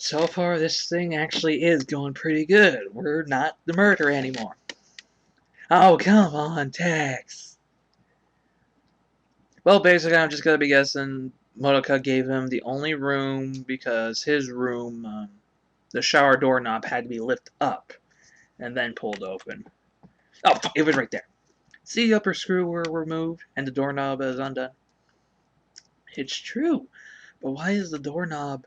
So far, this thing actually is going pretty good. We're not the murderer anymore. Oh, come on, Tex. Well, basically, I'm just gonna be guessing Motoka gave him the only room because his room, the shower doorknob had to be lifted up and then pulled open. Oh, it was right there. See the upper screw were removed and the doorknob is undone? It's true, but why is the doorknob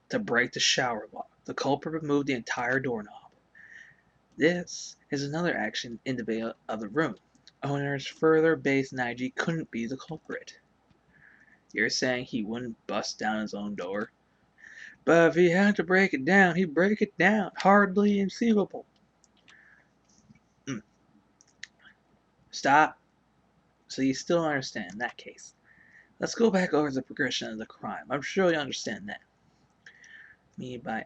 to break the shower lock? The culprit removed the entire doorknob. This is another action in the bay of the room. Owner's further base Naiji couldn't be the culprit. You're saying he wouldn't bust down his own door? But if he had to break it down, he'd break it down. Hardly conceivable. Stop. So you still understand in that case. Let's go back over the progression of the crime. I'm sure you understand that. Me by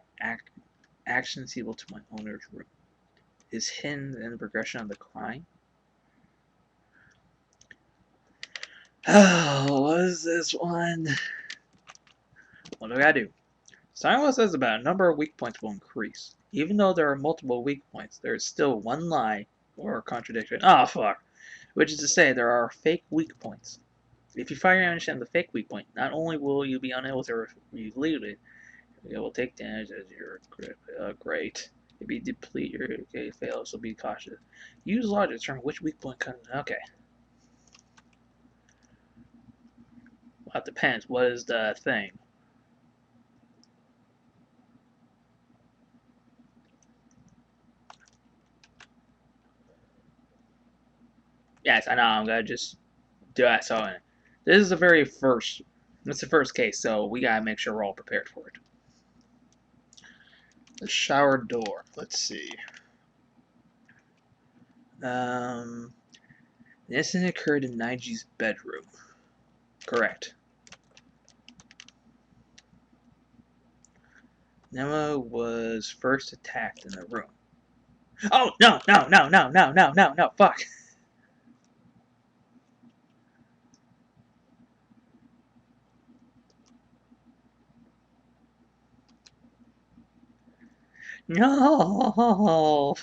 actions equal to my owner's room is hidden in the progression of the crime. Oh, what is this one? What do I gotta do? Silence says about a number of weak points will increase. Even though there are multiple weak points, there is still one lie or contradiction. Oh, fuck. Which is to say, there are fake weak points. If you finally understand the fake weak point, not only will you be unable to relieve it, it will take damage as your great. If you deplete your fail, so be cautious. Use logic to determine which weak point comes. Okay. Well, it depends. What is the thing? Yes, I know. I'm gonna just do that. So this is the very first. It's the first case, so we gotta make sure we're all prepared for it. The shower door. Let's see. The incident occurred in Naiji's bedroom. Correct. Nema was first attacked in the room. Oh, no, no, no, no, no, no, no, no, fuck. No.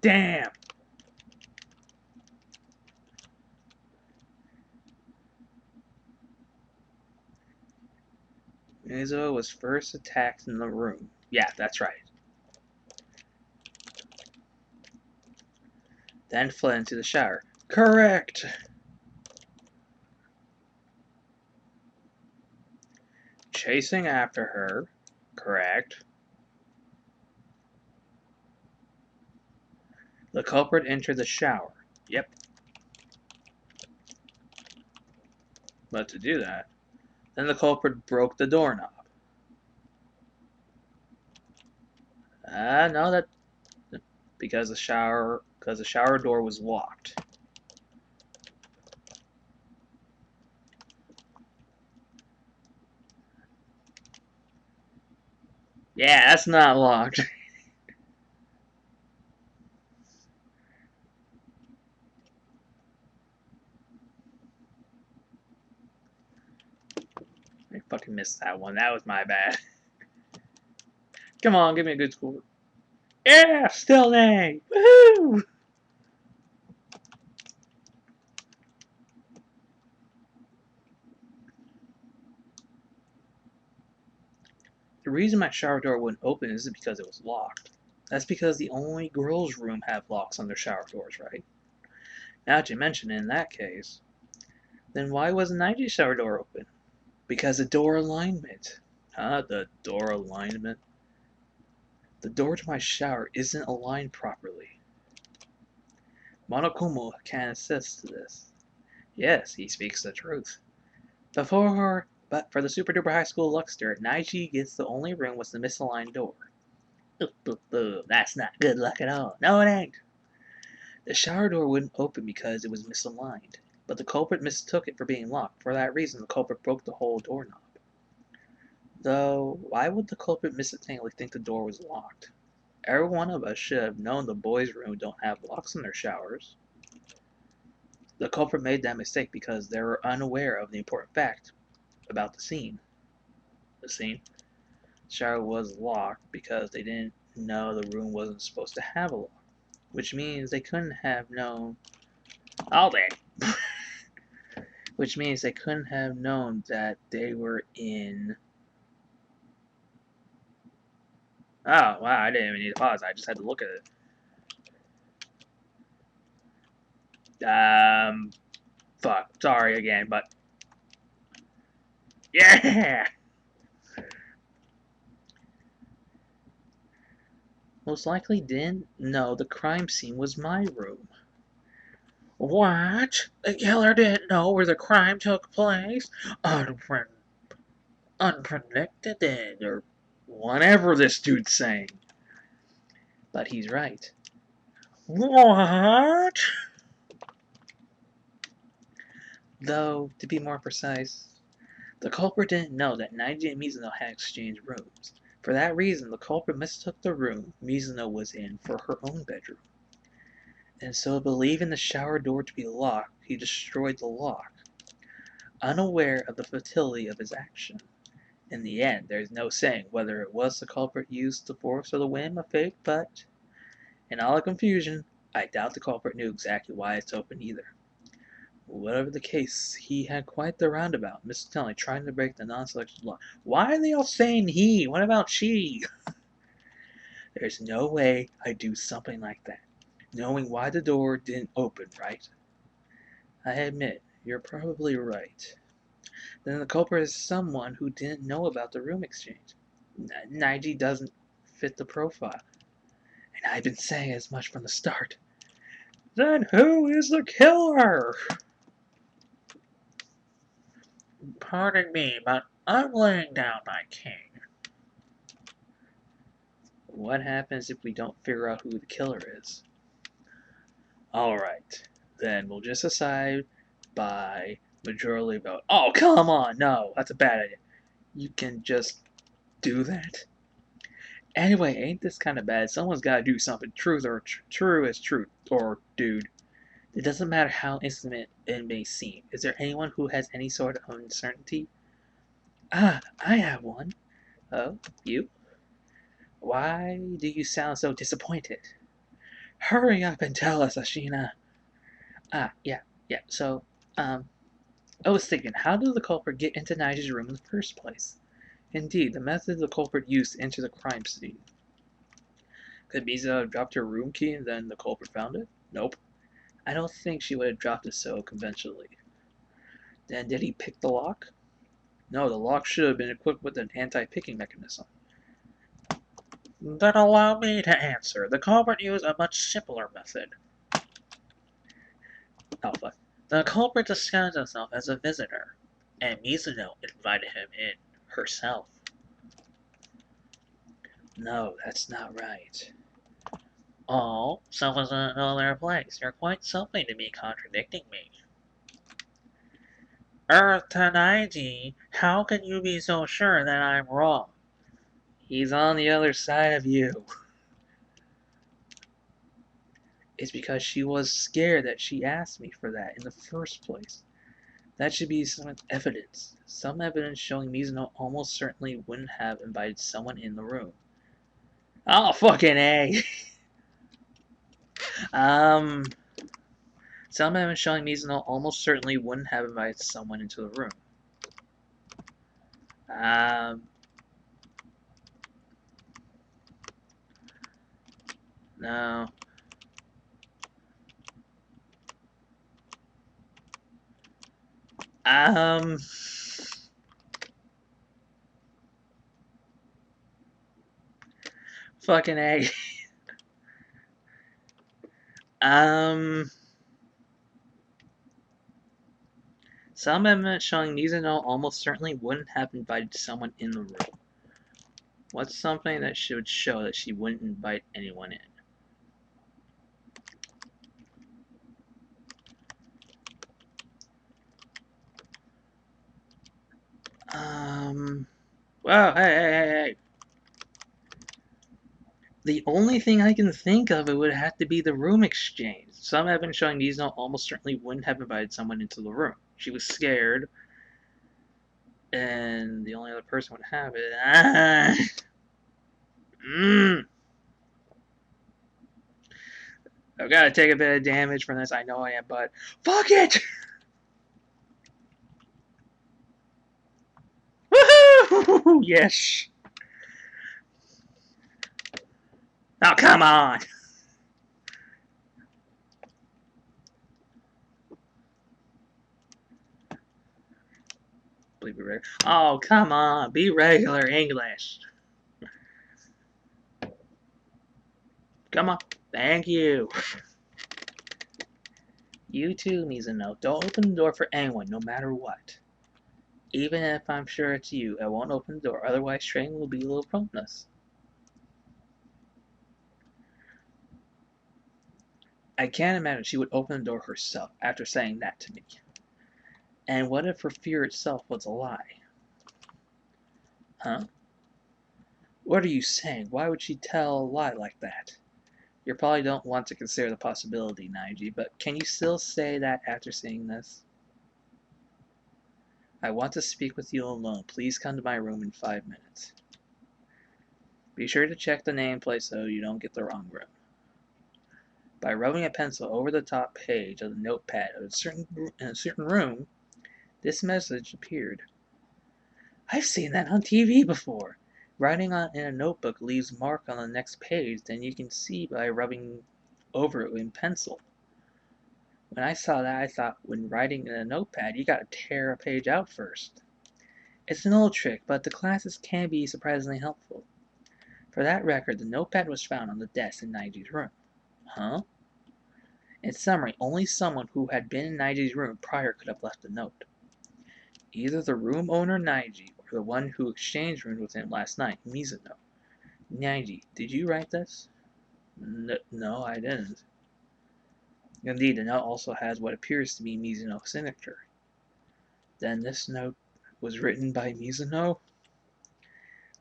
Damn. Mizuo was first attacked in the room. Yeah, that's right. Then fled into the shower. Correct. Chasing after her. Correct. The culprit entered the shower. Yep. But to do that, then the culprit broke the doorknob. No, that because the shower door was locked. Yeah, that's not locked. I fucking missed that one. That was my bad. Come on, give me a good score. Yeah, still an A. Woohoo! The reason my shower door wouldn't open isn't because it was locked. That's because the only girls' room have locks on their shower doors, right? Now that you mention it, in that case, then why wasn't Naiji's shower door open? Because the door alignment. Huh? The door alignment? The door to my shower isn't aligned properly. Monokumo can attest to this. Yes, he speaks the truth. But for the Super Duper High School Luckster, Naiji gets the only room with the misaligned door. That's not good luck at all. No, it ain't. The shower door wouldn't open because it was misaligned, but the culprit mistook it for being locked. For that reason, the culprit broke the whole doorknob. Though, why would the culprit mistakenly think the door was locked? Every one of us should have known the boys' room don't have locks in their showers. The culprit made that mistake because they were unaware of the important fact about the scene. the scene. The shower was locked because they didn't know the room wasn't supposed to have a lock, which means they couldn't have known. All day. Which means they couldn't have known that they were in. Oh, wow, I didn't even need to pause. I just had to look at it. Fuck. Sorry again, but. Yeah! Most likely didn't know the crime scene was my room. What? The killer didn't know where the crime took place? Unpredicted, or whatever this dude's saying. But he's right. What? Though, to be more precise, the culprit didn't know that Naiji and Mizuno had exchanged rooms. For that reason, the culprit mistook the room Mizuno was in for her own bedroom. And so, believing the shower door to be locked, he destroyed the lock, unaware of the futility of his action. In the end, there is no saying whether it was the culprit used the force or the whim of fate, but, in all the confusion, I doubt the culprit knew exactly why it's open either. Whatever the case, he had quite the roundabout, Mr. Tully trying to break the non-selection law. Why are they all saying he? What about she? There's no way I'd do something like that, knowing why the door didn't open, right? I admit, you're probably right. Then the culprit is someone who didn't know about the room exchange. Naiji doesn't fit the profile. And I've been saying as much from the start. Then who is the killer? Pardon me, but I'm laying down my king. What happens if we don't figure out who the killer is? Alright, then we'll just decide by majority vote. Oh, come on, no, that's a bad idea. You can just do that? Anyway, ain't this kind of bad? Someone's got to do something. Truth or true as truth. Or, dude. It doesn't matter how intimate it may seem. Is there anyone who has any sort of uncertainty? Ah, I have one. Oh, you? Why do you sound so disappointed? Hurry up and tell us, Ashina. Yeah. So, I was thinking, how did the culprit get into Nigel's room in the first place? Indeed, the method the culprit used to enter the crime scene. Could Miza have dropped her room key and then the culprit found it? Nope. I don't think she would have dropped it so conventionally. Then did he pick the lock? No, the lock should have been equipped with an anti-picking mechanism. Then allow me to answer. The culprit used a much simpler method. Alpha. The culprit disguised himself as a visitor, and Mizuno invited him in herself. No, that's not right. Oh, so was another place. You're quite something to be contradicting me. Earth Tanaiji, how can you be so sure that I'm wrong? He's on the other side of you. It's because she was scared that she asked me for that in the first place. That should be some evidence. Some evidence showing Mizuno almost certainly wouldn't have invited someone in the room. Oh, fucking A! Some evidence showing Mizuno almost certainly wouldn't have invited someone into the room. No. Fucking A. Some evidence showing Mizuno almost certainly wouldn't have invited someone in the room. What's something that should show that she wouldn't invite anyone in? Well, hey. The only thing I can think of, it would have to be the room exchange. Some evidence showing Mizuno almost certainly wouldn't have invited someone into the room. She was scared. and the only other person would have it. Ah, mm. I've got to take a bit of damage from this. I know I am, but fuck it! Woohoo! Yes. Oh, come on. Please be regular. Oh, come on. Be regular English. Come on. Thank you. You too, Mizuno. Don't open the door for anyone, no matter what. Even if I'm sure it's you, I won't open the door, otherwise Train will be a little promptness. I can't imagine she would open the door herself after saying that to me. And what if her fear itself was a lie? Huh? What are you saying? Why would she tell a lie like that? You probably don't want to consider the possibility, Naiji, but can you still say that after seeing this? I want to speak with you alone. Please come to my room in 5 minutes. Be sure to check the nameplate so you don't get the wrong room. By rubbing a pencil over the top page of the notepad in a certain room, this message appeared. I've seen that on TV before. Writing in a notebook leaves mark on the next page, then you can see by rubbing over it in pencil. When I saw that, I thought when writing in a notepad, you gotta tear a page out first. It's an old trick, but the classes can be surprisingly helpful. For that record, the notepad was found on the desk in Naiji's room. Huh? In summary, only someone who had been in Naiji's room prior could have left a note. Either the room owner Naiji or the one who exchanged rooms with him last night, Mizuno. Naiji, did you write this? No, I didn't. Indeed, the note also has what appears to be Mizuno's signature. Then this note was written by Mizuno?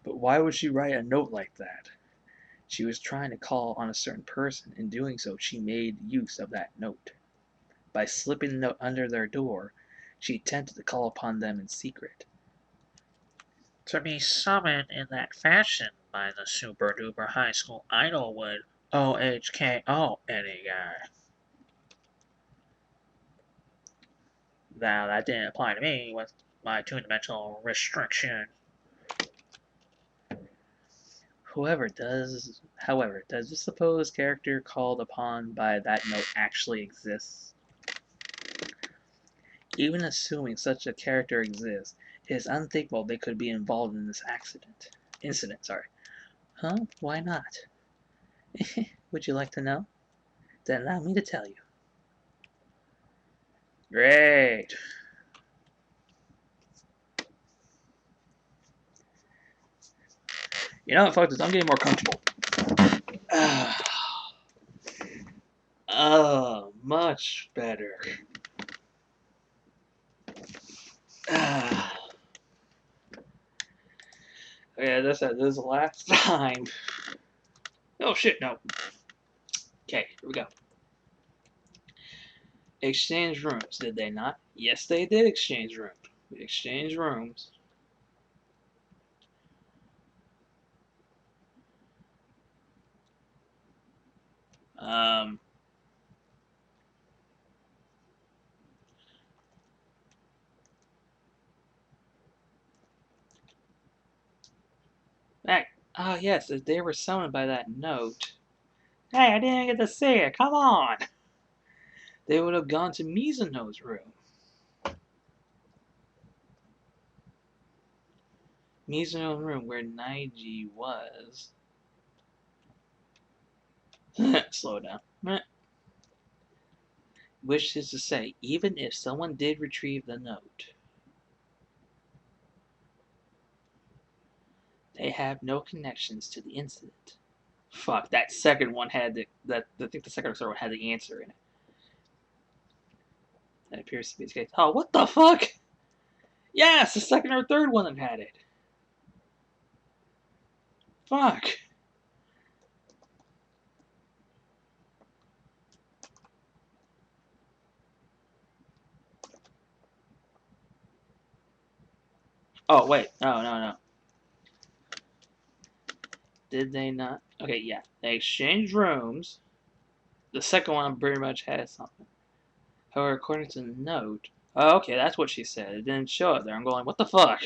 But why would she write a note like that? She was trying to call on a certain person. In doing so, she made use of that note. By slipping the note under their door, she attempted to call upon them in secret. To be summoned in that fashion by the super duper high school idol would OHKO any guy. Now that didn't apply to me with my two-dimensional restriction. However, does the supposed character called upon by that note actually exist? Even assuming such a character exists, it is unthinkable they could be involved in this incident. Huh? Why not? Would you like to know? Then allow me to tell you. Great. You know what, folks? I'm getting more comfortable. Oh, much better. Yeah, this is the last time. Oh shit, no. Okay, here we go. Exchange rooms, did they not? Yes, they did exchange rooms. We exchanged rooms. Um, Back. Oh, yes, if they were summoned by that note. Hey, I didn't get to see it. Come on. They would have gone to Mizuno's room. Mizuno's room where Naiji was. Slow down. Which is to say, even if someone did retrieve the note, they have no connections to the incident. Fuck, that second one had I think the second one had the answer in it. That appears to be the case. Oh, what the fuck? Yes, the second or third one that had it. Fuck. Oh, wait. No. Did they not? Okay, yeah. They exchanged rooms. The second one pretty much had something. However, according to the note... Oh, okay, that's what she said. It didn't show it there. I'm going, what the fuck?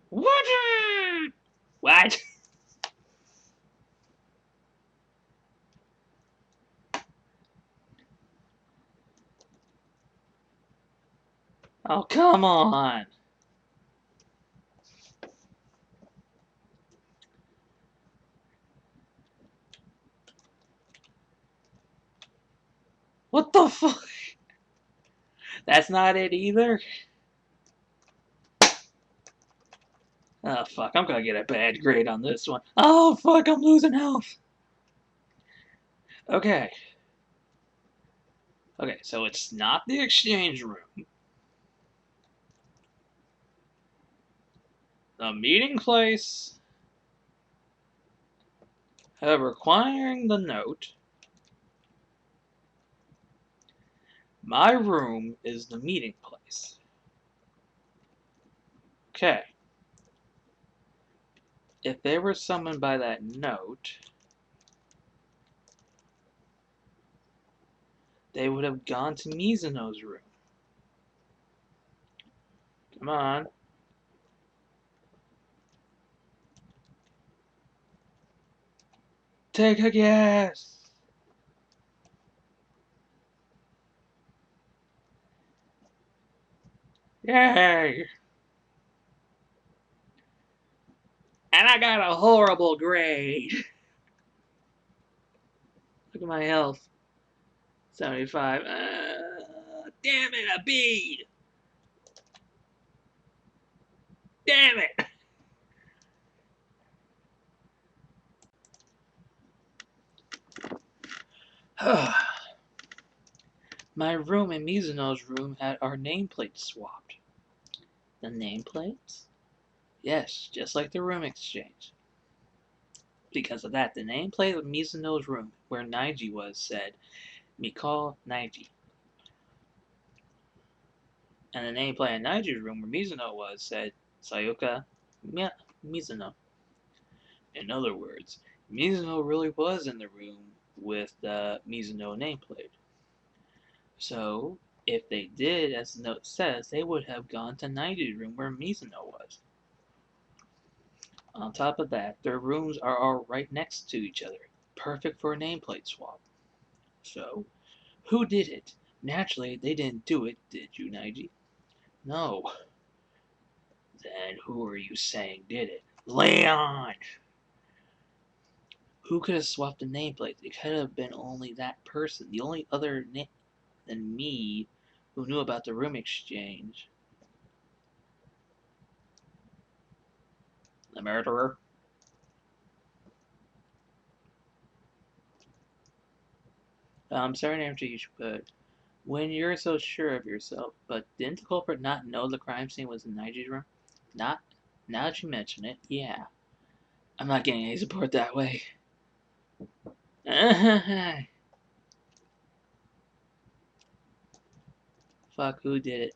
What? What? Oh, come on. What the fuck? That's not it either? Oh, fuck. I'm gonna get a bad grade on this one. Oh, fuck. I'm losing health. Okay. Okay, so it's not the exchange room. The meeting place, requiring the note. My room is the meeting place. Okay. If they were summoned by that note, they would have gone to Mizuno's room. Come on. Take a guess. Yay. And I got a horrible grade. Look at my health. 75. Damn it, a B. Damn it. My room and Mizuno's room had our nameplates swapped. The nameplates? Yes, just like the room exchange. Because of that, the nameplate of Mizuno's room, where Naiji was, said, Mikao Naiji. And the nameplate in Naiji's room, where Mizuno was, said, Sayuka Mizuno. In other words, Mizuno really was in the room with the Mizuno nameplate. So, if they did, as the note says, they would have gone to Naiji's room where Mizuno was. On top of that, their rooms are all right next to each other, perfect for a nameplate swap. So, who did it? Naturally, they didn't do it, did you, Naiji? No. Then who are you saying did it? Leon! Who could have swapped the nameplate? It could have been only that person. The only other than me who knew about the room exchange. The murderer? I'm sorry to interrupt you, but when you're so sure of yourself, but didn't the culprit not know the crime scene was in Naiji's room? Not? Now that you mention it, yeah. I'm not getting any support that way. Fuck, who did it?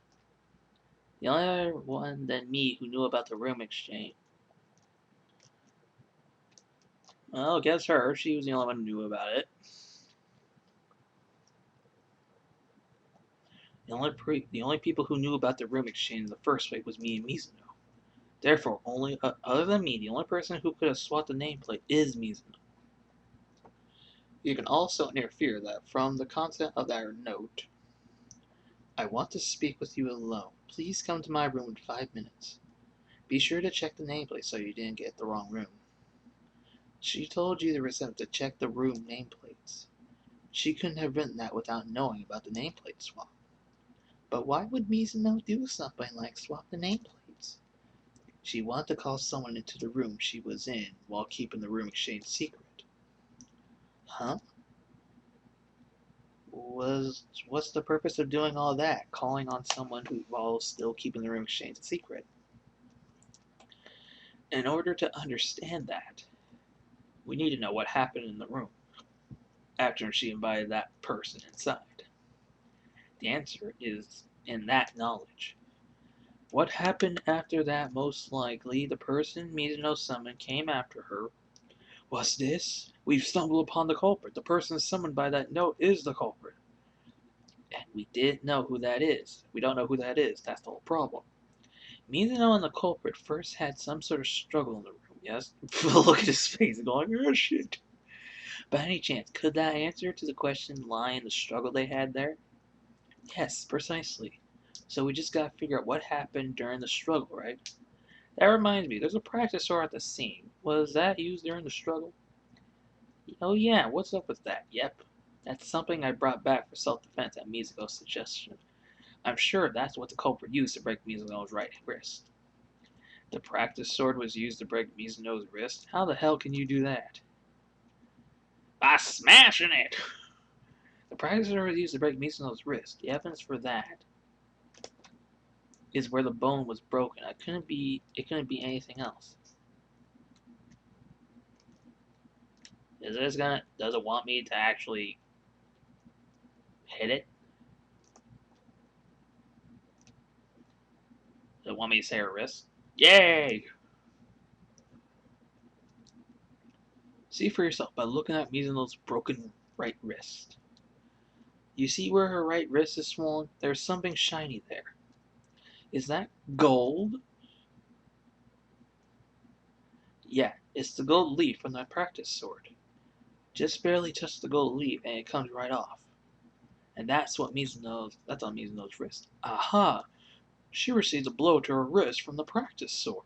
The only other one than me who knew about the room exchange. Well, guess her. She was the only one who knew about it. The only people who knew about the room exchange in the first place was me and Mizuno. Therefore, other than me, the only person who could have swapped the nameplate is Mizuno. You can also infer that from the content of that note. I want to speak with you alone. Please come to my room in 5 minutes. Be sure to check the nameplate so you didn't get the wrong room. She told you the receptionist to check the room nameplates. She couldn't have written that without knowing about the nameplate swap. But why would Mizuno do something like swap the nameplates? She wanted to call someone into the room she was in while keeping the room exchange secret. Huh? What's the purpose of doing all that? Calling on someone while still keeping the room exchange secret? In order to understand that, we need to know what happened in the room after she invited that person inside. The answer is in that knowledge. What happened after that? Most likely, the person Mizuno summoned came after her. What's this? We've stumbled upon the culprit. The person summoned by that note is the culprit. And we didn't know who that is. We don't know who that is. That's the whole problem. Mizuno and the culprit first had some sort of struggle in the room, yes? Look at his face going, oh shit. By any chance, could that answer to the question lie in the struggle they had there? Yes, precisely. So we just gotta figure out what happened during the struggle, right? That reminds me, there's a practice sword at the scene. Was that used during the struggle? Oh yeah, what's up with that? Yep. That's something I brought back for self-defense at Mizuko's suggestion. I'm sure that's what the culprit used to break Mizuno's right wrist. The practice sword was used to break Mizuno's wrist? How the hell can you do that? By smashing it! The practice sword was used to break Mizuno's wrist. The evidence for that is where the bone was broken. It couldn't be anything else. Does it want me to actually hit it? Does it want me to say her wrist? Yay! See for yourself by looking at Mizuno's broken right wrist. You see where her right wrist is swollen? There's something shiny there. Is that gold? Yeah, it's the gold leaf from that practice sword. Just barely touch the gold leaf and it comes right off. And that's on Mizuno's wrist. Aha! She received a blow to her wrist from the practice sword.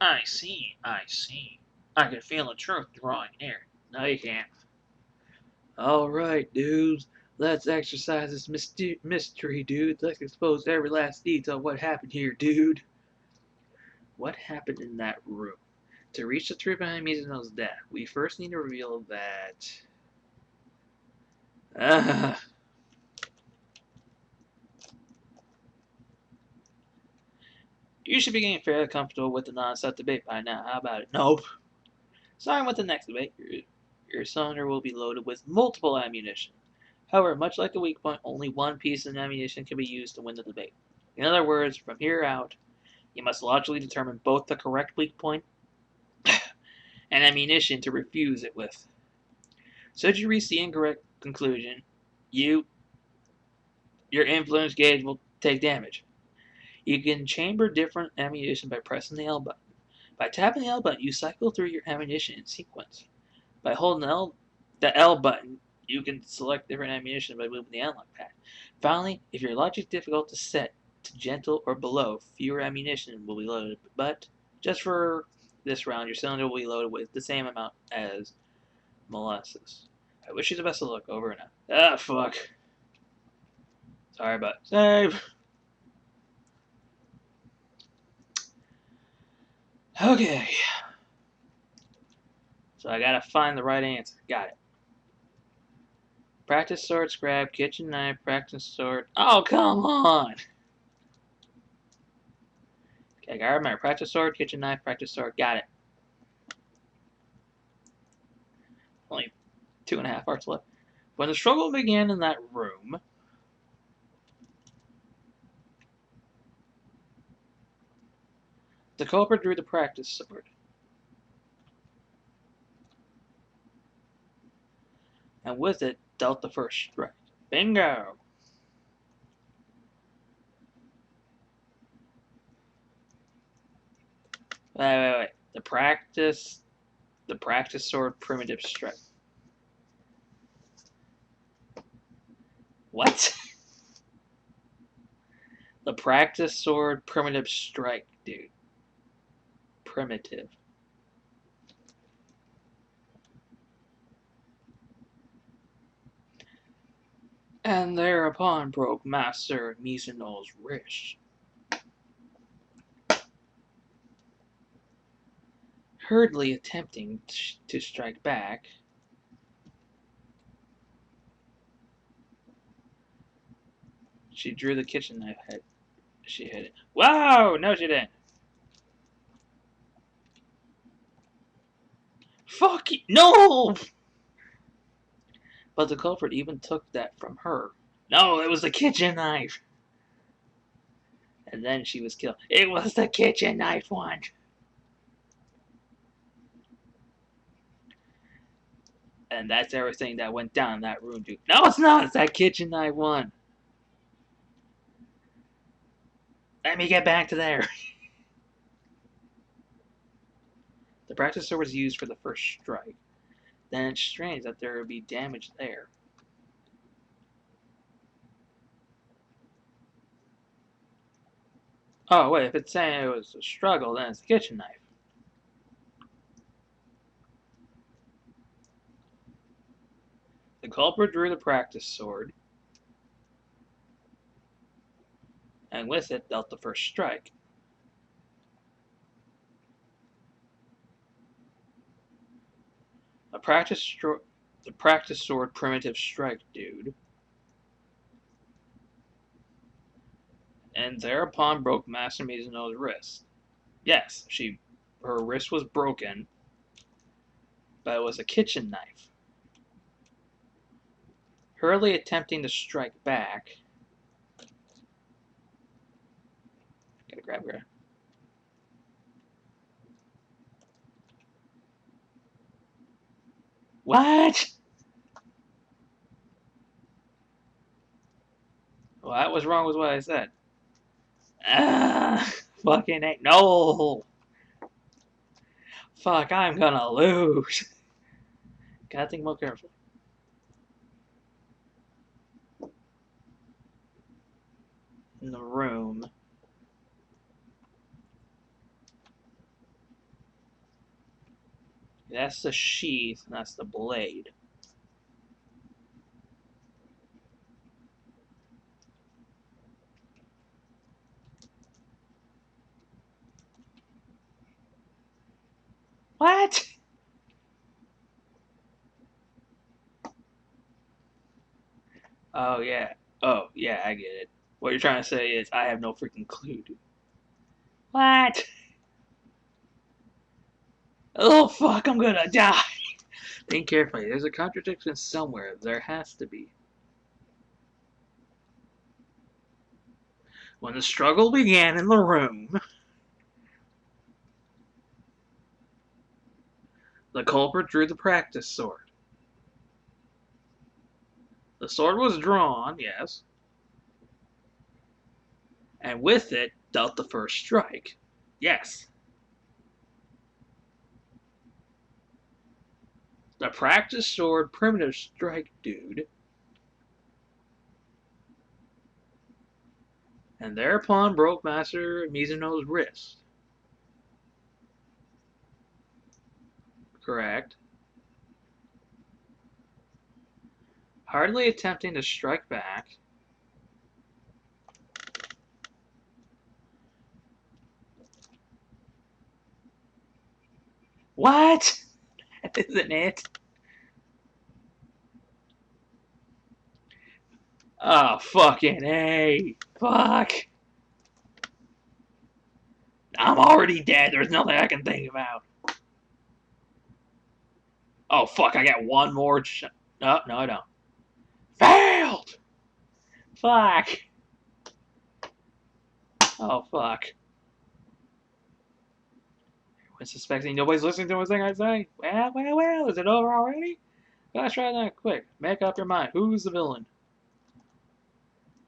I see. I can feel the truth drawing near. No, you can't. Alright, dudes. Let's exercise this mystery, dude. Let's expose every last detail of what happened here, dude. What happened in that room? To reach the truth behind Mizuno's death, we first need to reveal that... You should be getting fairly comfortable with the non-stop debate by now. How about it? Nope. Starting with the next debate, your cylinder will be loaded with multiple ammunition. However, much like a weak point, only one piece of ammunition can be used to win the debate. In other words, from here out, you must logically determine both the correct weak point and ammunition to refuse it with. Should you reach the incorrect conclusion, your influence gauge will take damage. You can chamber different ammunition by pressing the L button. By tapping the L button, you cycle through your ammunition in sequence. By holding the L button, you can select different ammunition by moving the analog pad. Finally, if your logic is difficult to set to gentle or below, fewer ammunition will be loaded, but just for this round, your cylinder will be loaded with the same amount as molasses. I wish you the best of luck. Over and out. Ah, fuck. Sorry, but save. Okay. So I gotta find the right answer. Got it. Practice sword, scrap, kitchen knife, practice sword. Oh, come on! Okay, I gotta remember. Practice sword, kitchen knife, practice sword. Got it. Only 2.5 hearts left. When the struggle began in that room, the culprit drew the practice sword. And with it, dealt the first strike. Bingo! Wait. The practice sword primitive strike. What? The practice sword primitive strike, dude. Primitive. And thereupon broke Master Mizuno's wrist. Hurriedly attempting to strike back, she drew the kitchen knife head. She hit it. Wow! No, she didn't. Fuck you! No! But the culprit even took that from her. No, it was the kitchen knife. And then she was killed. It was the kitchen knife one. And that's everything that went down in that room, dude. No, it's not. It's that kitchen knife one. Let me get back to there. The practice sword was used for the first strike. Then it's strange that there would be damage there. Oh, wait, if it's saying it was a struggle, then it's the kitchen knife. The culprit drew the practice sword, and with it dealt the first strike. The practice sword primitive strike, dude. And thereupon broke Master Mizuno's wrist. Yes, her wrist was broken, but it was a kitchen knife. Hurriedly attempting to strike back. Gotta grab her. What? Well, that was wrong with what I said. Ah, fucking ain't. No! Fuck, I'm gonna lose. Gotta think more carefully. In the room. That's the sheath, and that's the blade. What? Oh, yeah. Oh, yeah, I get it. What you're trying to say is, I have no freaking clue, dude. What? Oh, fuck, I'm gonna die. Think carefully. There's a contradiction somewhere. There has to be. When the struggle began in the room, the culprit drew the practice sword. The sword was drawn, yes, and with it dealt the first strike. Yes. The practice sword primitive strike, dude. And thereupon broke Master Mizuno's wrist. Correct. Hardly attempting to strike back. What? That isn't it. Oh, fucking A. Fuck. I'm already dead. There's nothing I can think about. Oh, fuck. I got one more. No, I don't. Failed! Fuck. Oh, fuck. Everyone's suspecting nobody's listening to a thing I say. Well. Is it over already? Gotta try that quick. Make up your mind. Who's the villain?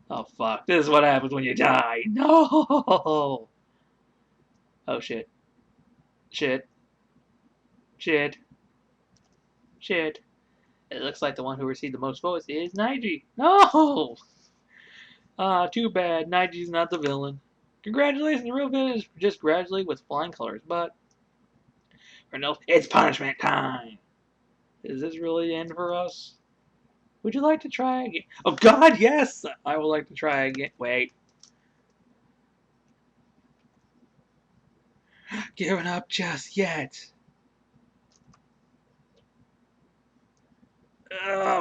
Oh, fuck. This is what happens when you die. No! Oh, shit. Shit. Shit. Shit. It looks like the one who received the most votes is Naiji. No! Ah, too bad. Naiji's not the villain. Congratulations, the real villain is just gradually with flying colors, but for no, it's punishment time. Is this really the end for us? Would you like to try again? Oh God, yes! I would like to try again. Wait. Giving up just yet.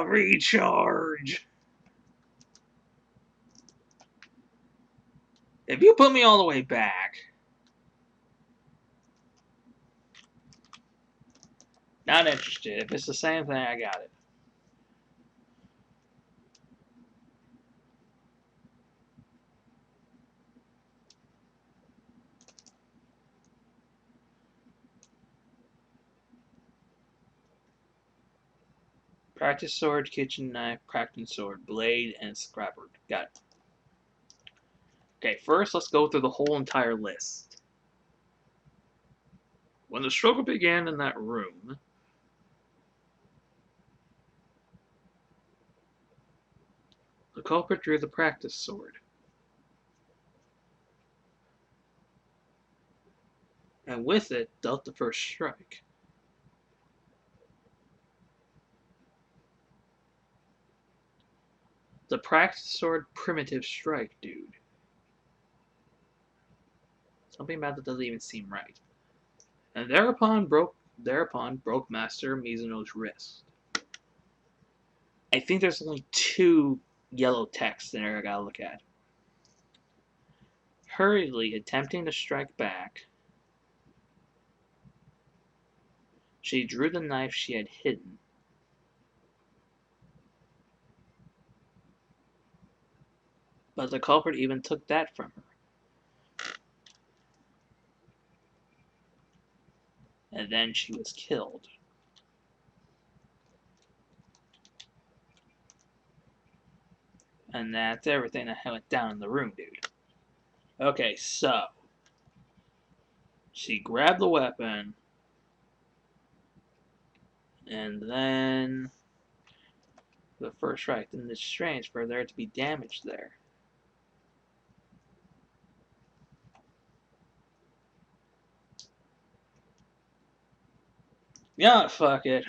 Recharge. If you put me all the way back, not interested. If it's the same thing, I got it. Practice sword, kitchen knife, practice sword, blade, and scabbard. Got it. Okay, first let's go through the whole entire list. When the struggle began in that room, the culprit drew the practice sword, and with it dealt the first strike. The practice sword primitive strike, dude. Something about that doesn't even seem right. And thereupon broke Master Mizuno's wrist. I think there's only two yellow texts in there I gotta look at. Hurriedly attempting to strike back, she drew the knife she had hidden. But the culprit even took that from her. And then she was killed. And that's everything that went down in the room, dude. Okay, so she grabbed the weapon, and then the first strike. Then it's strange for there to be damage there. Yeah, fuck it.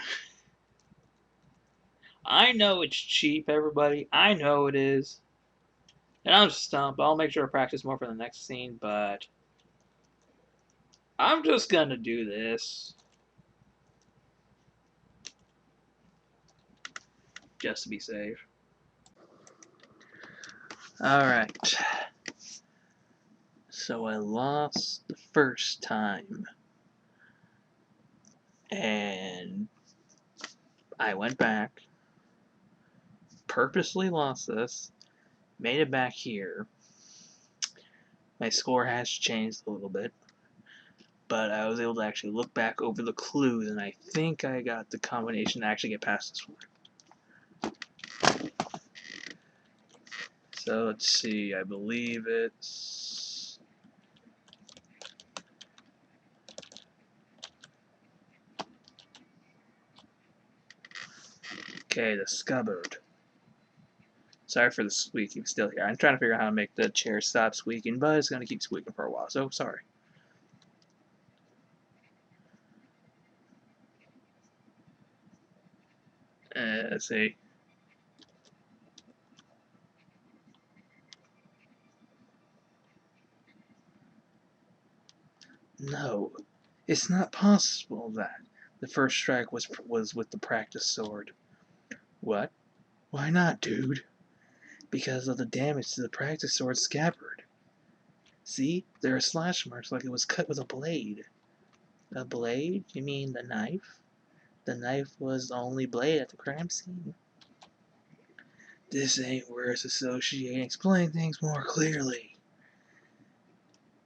I know it's cheap, everybody. I know it is. And I'm stumped. I'll make sure to practice more for the next scene, but I'm just gonna do this. Just to be safe. Alright. So I lost the first time. And I went back. Purposely lost this. Made it back here. My score has changed a little bit. But I was able to actually look back over the clues, and I think I got the combination to actually get past this one. So let's see, I believe it's... Okay, the scabbard. Sorry for the squeaking still here. I'm trying to figure out how to make the chair stop squeaking, but it's going to keep squeaking for a while, so sorry. Let's see. No, it's not possible that the first strike was with the practice sword. What? Why not, dude? Because of the damage to the practice sword scabbard. See, there are slash marks like it was cut with a blade. A blade? You mean the knife? The knife was the only blade at the crime scene. This ain't worth associating. Explain things more clearly.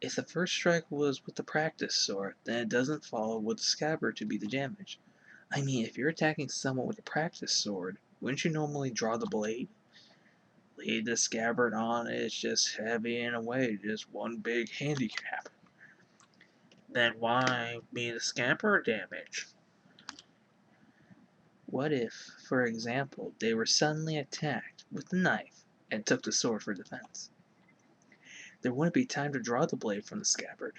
If the first strike was with the practice sword, then it doesn't follow with the scabbard to be the damage. I mean, if you're attacking someone with a practice sword, wouldn't you normally draw the blade? Lead the scabbard on, it's just heavy in a way, just one big handicap. Then why be the scabbard damage? What if, for example, they were suddenly attacked with the knife and took the sword for defense? There wouldn't be time to draw the blade from the scabbard.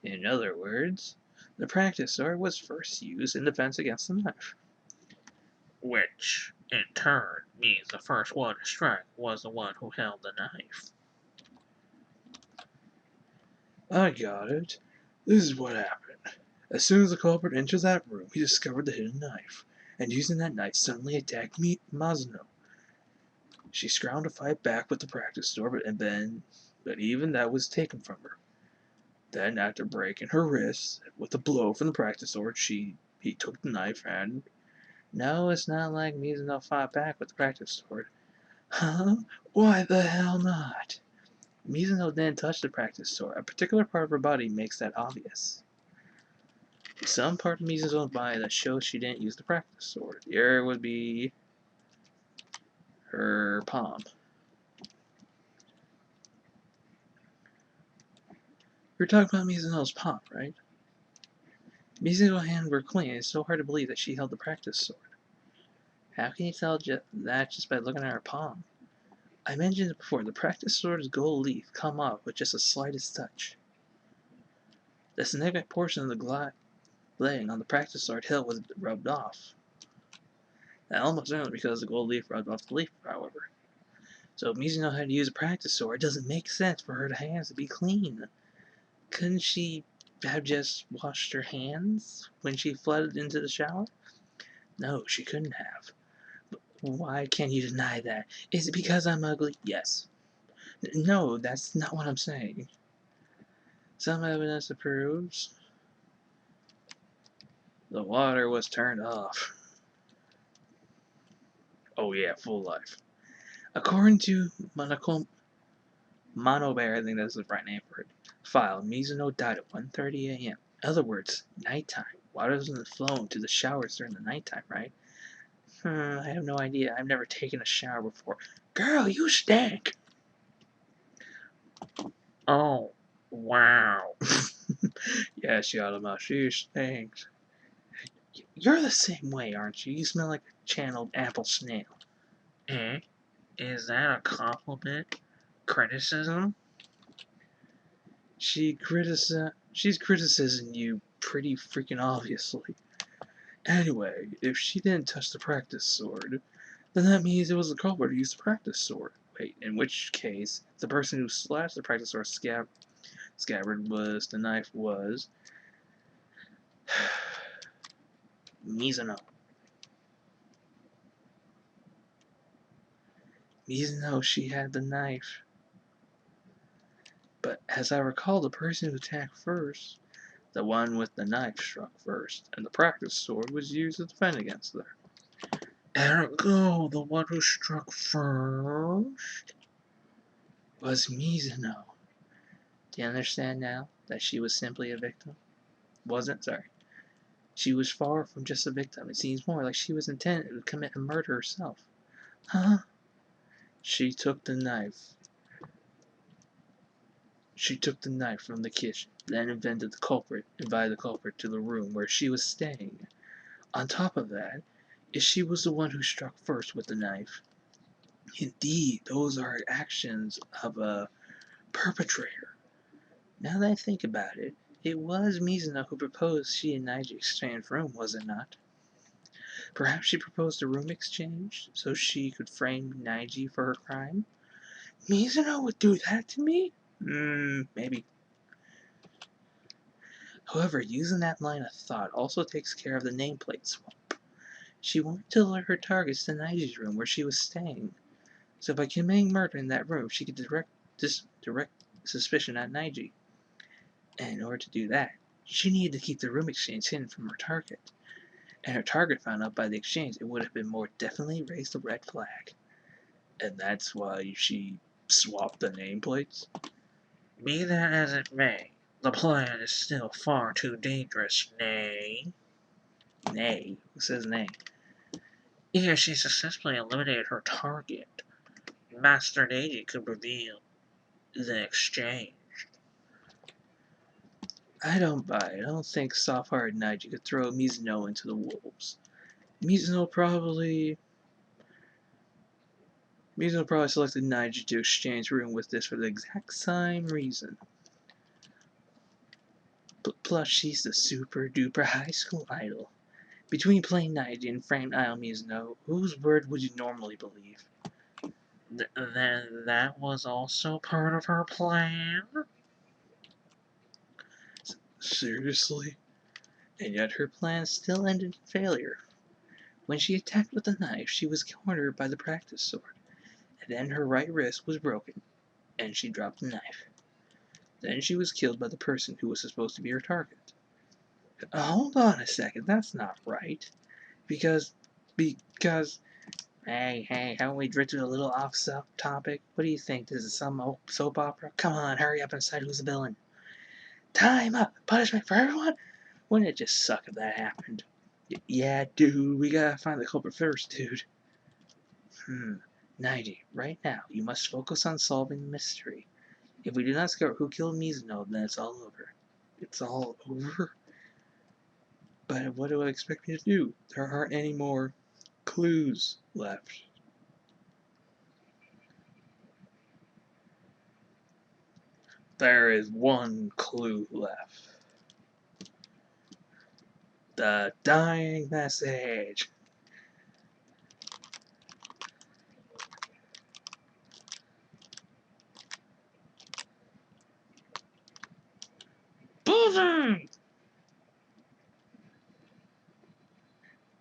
In other words, the practice sword was first used in defense against the knife. Which, in turn, means the first one to strike was the one who held the knife. I got it. This is what happened. As soon as the culprit entered that room, he discovered the hidden knife, and using that knife suddenly attacked Mizuno. She scrounged to fight back with the practice sword, but even that was taken from her. Then, after breaking her wrist with a blow from the practice sword, he took the knife and... No, it's not like Mizuno fought back with the practice sword. Huh? Why the hell not? Mizuno didn't touch the practice sword. A particular part of her body makes that obvious. Some part of Mizuno's body that shows she didn't use the practice sword. The area would be her palm. We're talking about Mizuno's palm, right? Mizuno's hands were clean. It's so hard to believe that she held the practice sword. How can you tell that just by looking at her palm? I mentioned it before. The practice sword's gold leaf come off with just the slightest touch. The significant portion of the blading on the practice sword hilt was rubbed off. That almost certainly because the gold leaf rubbed off the leaf, however. So if Mizuno had to use a practice sword, it doesn't make sense for her hands to be clean. Couldn't she have just washed her hands when she flooded into the shower? No, she couldn't have. But why can't you deny that? Is it because I'm ugly? Yes. No, that's not what I'm saying. Some evidence proves the water was turned off. Oh yeah, full life. According to Monobear, I think that's the right name for it, file, Mizuno died at 1:30 a.m. In other words, nighttime. Water doesn't flow into the showers during the nighttime, right? I have no idea. I've never taken a shower before. Girl, you stink! Oh, wow. Yeah, Shiadama, she stinks. You're the same way, aren't you? You smell like a channeled apple snail. Eh? Is that a compliment? Criticism? She's criticizing you pretty freaking obviously. Anyway, if she didn't touch the practice sword, then that means it was the culprit who used the practice sword. Wait, in which case, the person who slashed the practice sword scabbard the knife was Mizuno. Mizuno, she had the knife. But as I recall, the person who attacked first, the one with the knife, struck first, and the practice sword was used to defend against her. Ergo, the one who struck first was Mizuno. Do you understand now that she was simply a victim? Wasn't? Sorry. She was far from just a victim. It seems more like she was intended to commit a murder herself. Huh? She took the knife. She took the knife from the kitchen, then invited the culprit to the room where she was staying. On top of that, if she was the one who struck first with the knife, indeed, those are actions of a perpetrator. Now that I think about it, it was Mizuno who proposed she and Naiji exchange room, was it not? Perhaps she proposed a room exchange so she could frame Naiji for her crime? Mizuno would do that to me? Maybe. However, using that line of thought also takes care of the nameplate swap. She wanted to alert her targets to Naiji's room where she was staying. So by committing murder in that room, she could direct suspicion at Naiji. And in order to do that, she needed to keep the room exchange hidden from her target. And her target found out by the exchange, it would have been more definitely raised a red flag. And that's why she swapped the nameplates? Be that as it may, the plan is still far too dangerous, nay? Nay? Who says nay? If she successfully eliminated her target, Master Neji could reveal the exchange. I don't buy it. I don't think soft-hearted Neji could throw Mizuno into the wolves. Mizuno probably selected Neji to exchange room with this for the exact same reason. But plus, she's the super-duper high school idol. Between plain Neji and framed idol Mizuno, whose word would you normally believe? Then that was also part of her plan? Seriously? And yet her plan still ended in failure. When she attacked with the knife, she was cornered by the practice sword, and then her right wrist was broken, and she dropped the knife. Then she was killed by the person who was supposed to be her target. Hold on a second, that's not right. Because, hey, haven't we drifted a little off topic? What do you think? This is some soap opera? Come on, hurry up and decide who's the villain. Time up! Punishment for everyone? Wouldn't it just suck if that happened? Yeah, dude, we gotta find the culprit first, dude. 90. Right now, you must focus on solving the mystery. If we do not discover who killed Mizuno, then it's all over. It's all over? But what do I expect me to do? There aren't any more clues left. There is one clue left. The dying message. Bullseye!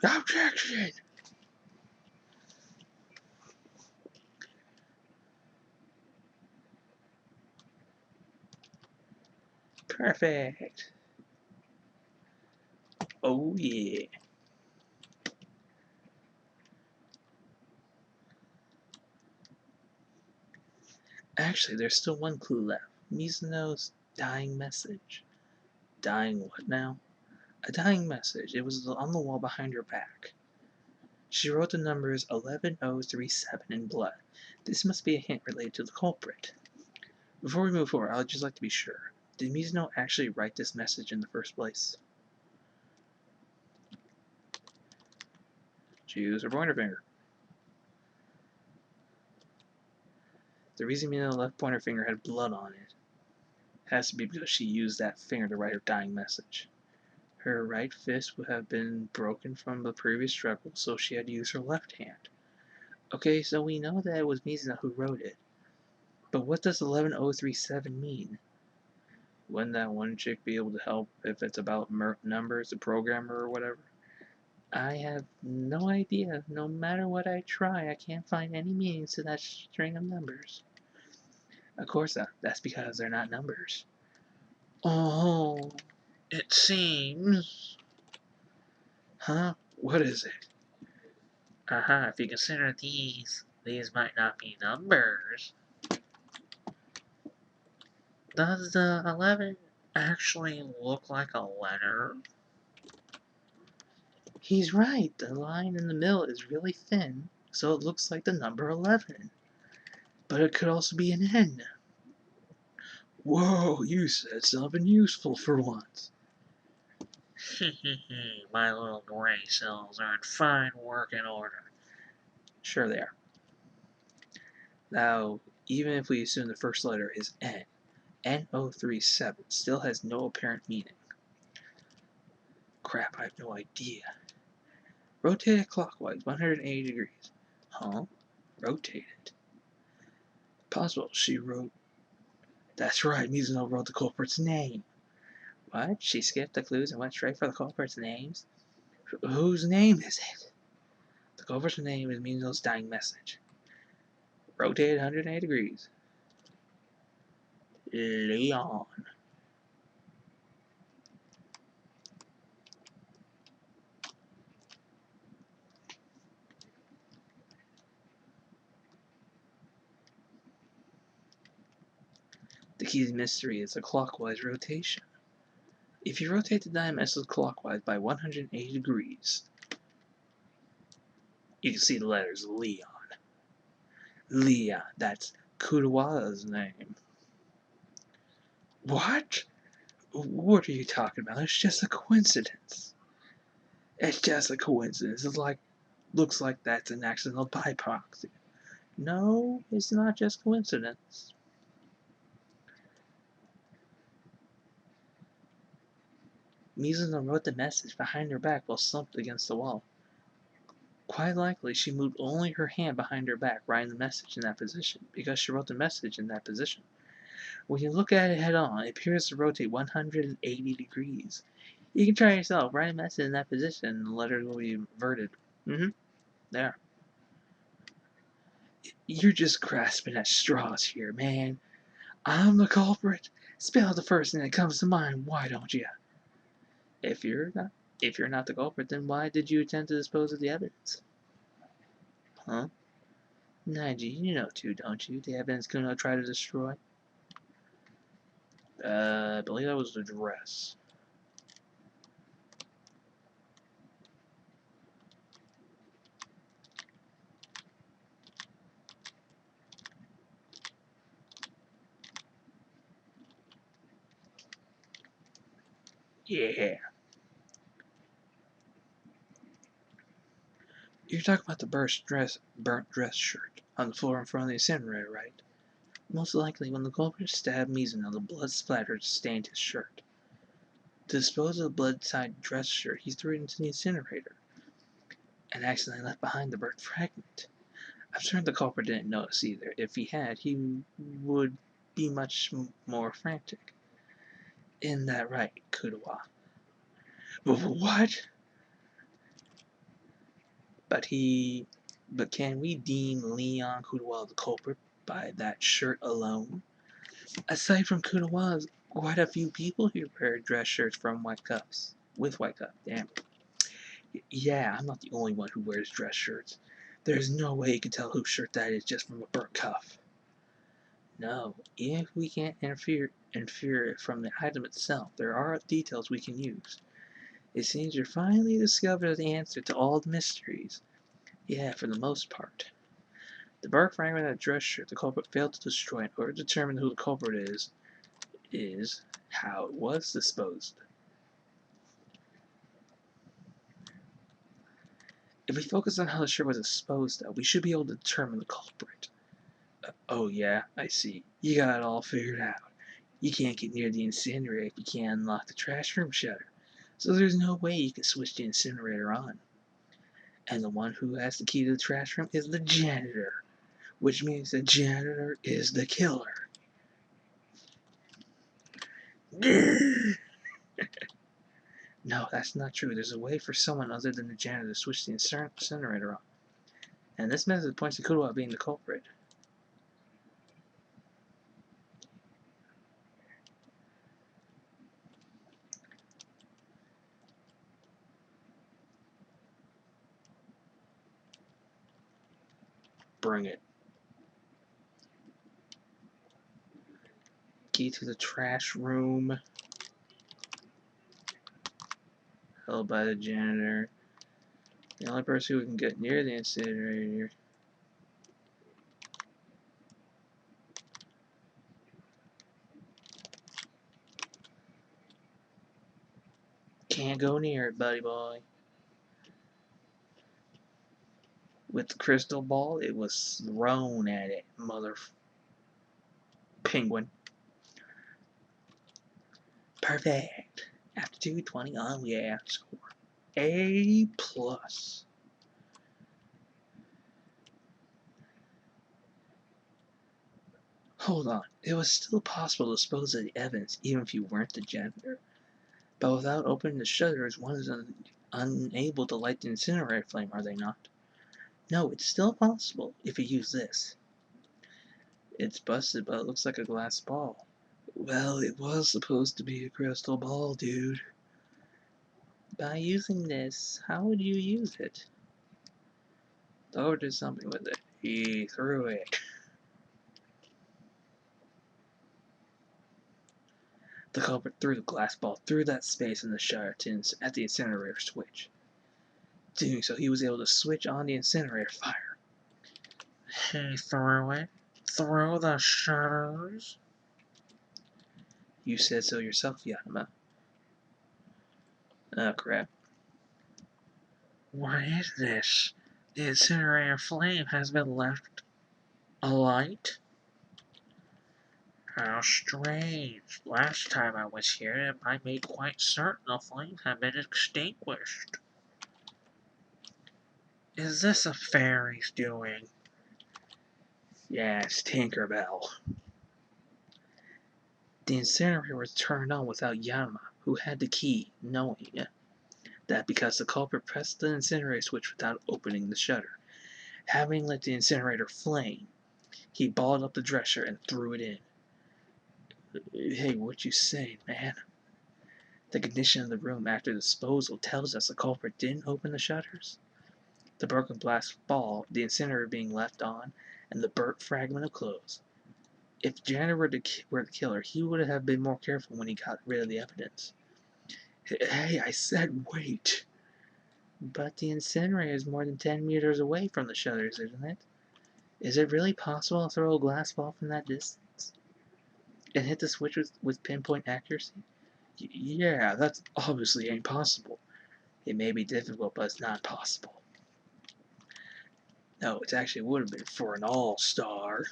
Objection! Perfect. Oh yeah. Actually, there's still one clue left. Mizuno's dying message. Dying what now? A dying message. It was on the wall behind her back. She wrote the numbers 11037 in blood. This must be a hint related to the culprit. Before we move forward, I would just like to be sure. Did Mizuno actually write this message in the first place? She used her pointer finger. The reason Mizuno's left pointer finger had blood on it has to be because she used that finger to write her dying message. Her right fist would have been broken from the previous struggle, so she had to use her left hand. Okay, so we know that it was Mizuno who wrote it. But what does 11037 mean? Wouldn't that one chick be able to help if it's about numbers, a programmer or whatever? I have no idea. No matter what I try, I can't find any meanings to that string of numbers. Of course, that's because they're not numbers. Oh, it seems. Huh? What is it? If you consider these might not be numbers. Does the 11 actually look like a letter? He's right. The line in the middle is really thin, so it looks like the number 11. But it could also be an N. Whoa, you said something useful for once. My little gray cells are in fine working order. Sure they are. Now, even if we assume the first letter is N, N037 still has no apparent meaning. Crap, I have no idea. Rotate it clockwise, 180 degrees. Huh? Rotate it. Possible she wrote... That's right, Mizuno wrote the culprit's name. What? She skipped the clues and went straight for the culprit's names? Whose name is it? The culprit's name is Mizuno's dying message. Rotate 180 degrees. Leon. The key to the mystery is a clockwise rotation. If you rotate the dying message clockwise by 180 degrees, you can see the letters Leon. Leon, that's Kuroda's name. What? What are you talking about? It's just a coincidence. It's just a coincidence. Looks like that's an accidental byproxy. No, it's not just coincidence. Mizuno wrote the message behind her back while slumped against the wall. Quite likely, she moved only her hand behind her back, writing the message in that position, because she wrote the message in that position. When you look at it head on, it appears to rotate 180 degrees. You can try yourself, write a message in that position, and the letters will be inverted. There. You're just grasping at straws here, man. I'm the culprit. Spell the first thing that comes to mind, why don't you? If you're not the culprit, then why did you attempt to dispose of the evidence? Huh? Naiji, you know too, don't you? The evidence Kuno tried to destroy? I believe that was the dress. Yeah. You're talking about the burnt dress shirt on the floor in front of the incinerator, right? Most likely, when the culprit stabbed Mizano, the blood splattered stained his shirt. To dispose of the blood-tied dress shirt, he threw it into the incinerator, and accidentally left behind the burnt fragment. I'm certain the culprit didn't notice either. If he had, he would be much more frantic. Isn't that right, Kudawa? What? But can we deem Leon Kudawa the culprit by that shirt alone? Aside from Kudawa, quite a few people here wear dress shirts from white cuffs. With white cuffs, damn. Yeah, I'm not the only one who wears dress shirts. There's no way you can tell whose shirt that is just from a burnt cuff. No, even if we can't infer it from the item itself, there are details we can use. It seems you're finally discovered the answer to all the mysteries. Yeah, for the most part. The bark fragment of that dress shirt the culprit failed to destroy in order to determine who the culprit is how it was disposed. If we focus on how the shirt was disposed of, we should be able to determine the culprit. Oh yeah, I see. You got it all figured out. You can't get near the incinerator if you can't unlock the trash room shutter. So there's no way you can switch the incinerator on. And the one who has the key to the trash room is the janitor, which means the janitor is the killer. No, that's not true. There's a way for someone other than the janitor to switch the incinerator on. And this method points to Kudawa being the culprit. Bring it. Key to the trash room. Held by the janitor. The only person who can get near the incinerator. Can't go near it, buddy boy. With the crystal ball, it was thrown at it, mother penguin. Perfect. After 220 on, yeah, score A plus. Hold on, it was still possible to dispose of the evidence even if you weren't the janitor. But without opening the shutters, one is unable to light the incinerator flame, are they not? No, it's still possible if you use this. It's busted, but it looks like a glass ball. Well, it was supposed to be a crystal ball, dude. By using this, how would you use it? Thor did something with it. He threw it. The culprit threw the glass ball through that space in the shutter at the incinerator switch. Doing so, he was able to switch on the incinerator fire. He threw it through the shutters? You said so yourself, Yanuma. Oh, crap. What is this? The incinerator flame has been left alight? How strange. Last time I was here, I made quite certain the flame had been extinguished. Is this a fairy's doing? Yes, Tinkerbell. The incinerator was turned on without Yanma, who had the key, knowing that because the culprit pressed the incinerator switch without opening the shutter. Having let the incinerator flame, he balled up the dresser and threw it in. Hey, what you saying, man? The condition of the room after disposal tells us the culprit didn't open the shutters. The broken glass ball, the incinerator being left on, and the burnt fragment of clothes. If the janitor were the killer, he would have been more careful when he got rid of the evidence. Hey, I said wait. But the incinerator is more than 10 meters away from the shutters, isn't it? Is it really possible to throw a glass ball from that distance and hit the switch with pinpoint accuracy? Yeah, that's obviously impossible. It may be difficult, but it's not possible. No, it actually would have been for an all-star.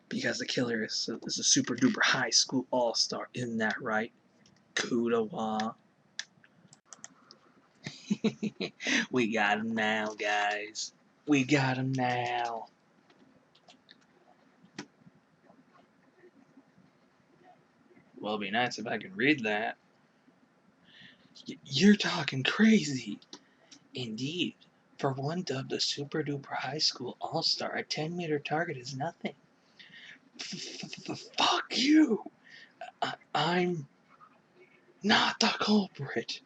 Because the killer is a super duper high school all-star. Isn't that right? Kudawa. We got him now, guys. We got him now. Well, it'd be nice if I could read that. You're talking crazy. Indeed. For one dubbed a super duper high school all-star, a 10-meter target is nothing. Fuck you! I'm not the culprit.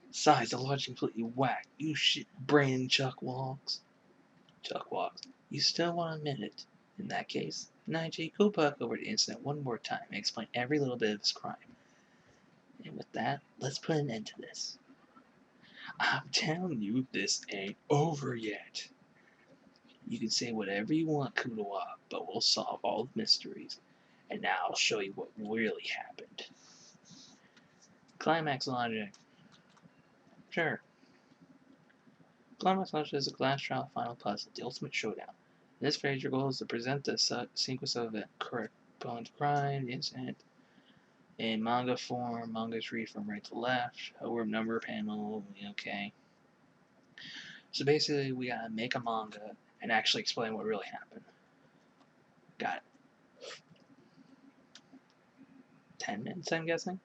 Besides, the lodge completely whacked. You shit brain Chuck Walks. You still want a minute? In that case, Nigel, go back over the incident one more time and explain every little bit of his crime. And with that, let's put an end to this. I'm telling you, this ain't over yet. You can say whatever you want, Kudawa, but we'll solve all the mysteries. And now I'll show you what really happened. Climax logic. Sure. Climax logic is a glass trial final puzzle, the ultimate showdown. In this phase, your goal is to present the sequence of events corresponding to crime, the incident. In manga form, mangas read from right to left, over number panel, okay. So basically, we gotta make a manga and actually explain what really happened. Got it. 10 minutes, I'm guessing?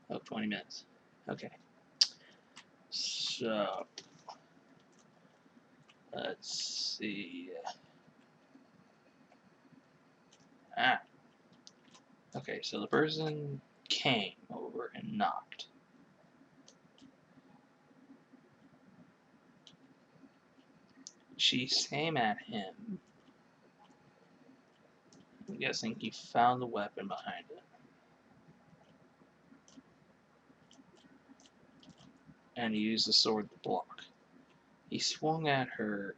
Oh, 20 minutes. Okay. So, let's see. Ah. Okay, so the person came over and knocked. She came at him. I'm guessing he found the weapon behind it. And he used the sword to block. He swung at her,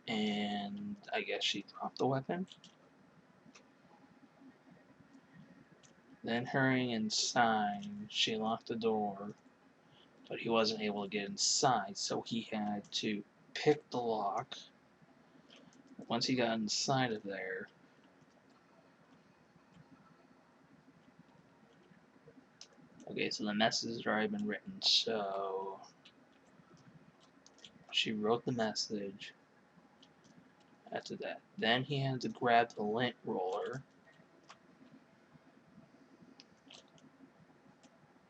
and I guess she dropped the weapon. Then hurrying inside, she locked the door, but he wasn't able to get inside, so he had to pick the lock. Once he got inside of there, okay, so the message has already been written, so she wrote the message after that. Then he had to grab the lint roller.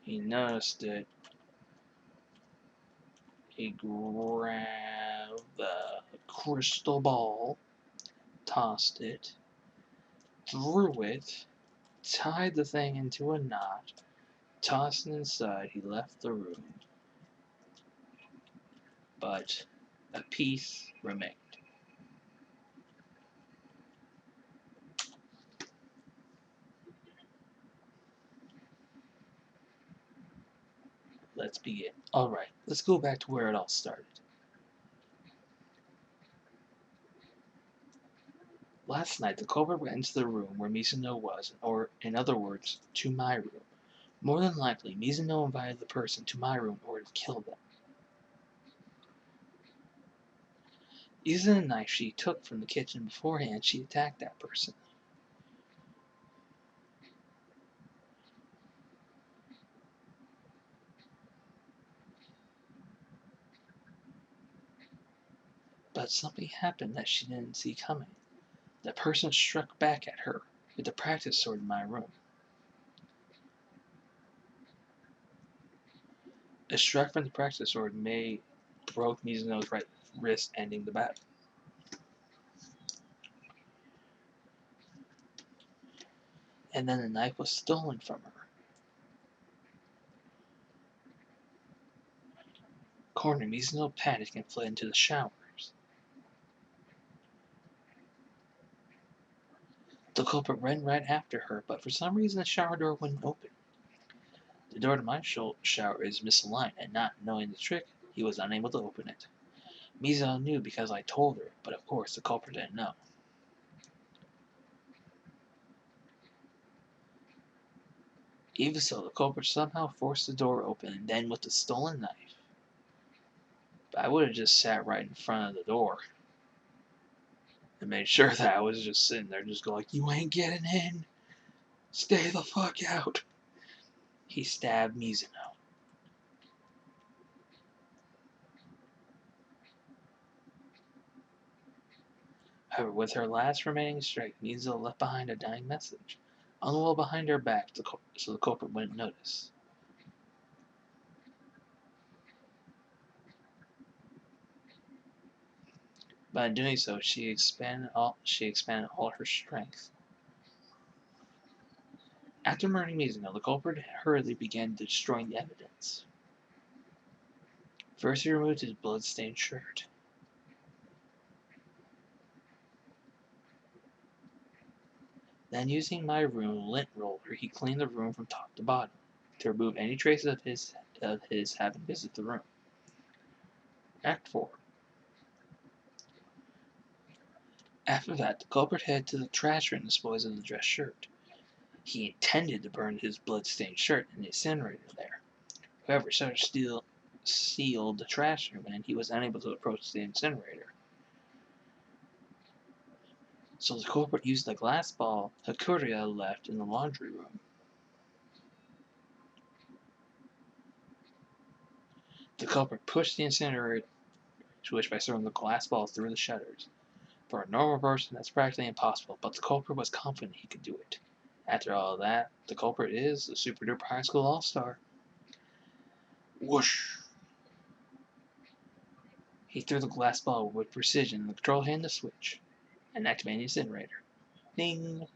He noticed it. He grabbed the crystal ball, tossed it, threw it, tied the thing into a knot, tossed it inside. He left the room, but a piece remained. Let's begin. Alright, let's go back to where it all started. Last night, the culprit went into the room where Mizuno was, or, in other words, to my room. More than likely, Mizuno invited the person to my room in order to kill them. Using a knife she took from the kitchen beforehand, she attacked that person. But something happened that she didn't see coming. The person struck back at her with the practice sword in my room. A strike from the practice sword broke Mizuno's right wrist, ending the battle. And then the knife was stolen from her. Cornered, Mizuno panicked and fled into the showers. The culprit ran right after her, but for some reason the shower door wouldn't open. The door to my shower is misaligned, and not knowing the trick, he was unable to open it. Mizuno knew because I told her, but of course the culprit didn't know. Even so, the culprit somehow forced the door open, and then with the stolen knife. But I would have just sat right in front of the door and made sure that I was just sitting there, just going like, "You ain't getting in. Stay the fuck out." He stabbed Mizuno. However, with her last remaining strike, Mizuno left behind a dying message on the wall behind her back, so the culprit wouldn't notice. By doing so, she expanded all her strength. After murdering Mizuno, the culprit hurriedly began destroying the evidence. First, he removed his blood-stained shirt. Then, using my room lint roller, he cleaned the room from top to bottom to remove any traces of his having visited the room. Act 4. After that, the culprit headed to the trash room and disposed of the dress shirt. He intended to burn his blood-stained shirt in the incinerator there. However, Sutter sealed the trash room and he was unable to approach the incinerator. So the culprit used the glass ball Hakuria left in the laundry room. The culprit pushed the incinerator switch by throwing the glass ball through the shutters. For a normal person, that's practically impossible, but the culprit was confident he could do it. After all that, the culprit is a super duper high school all-star. Whoosh! He threw the glass ball with precision and the control hand the switch and activated the incinerator. Ding!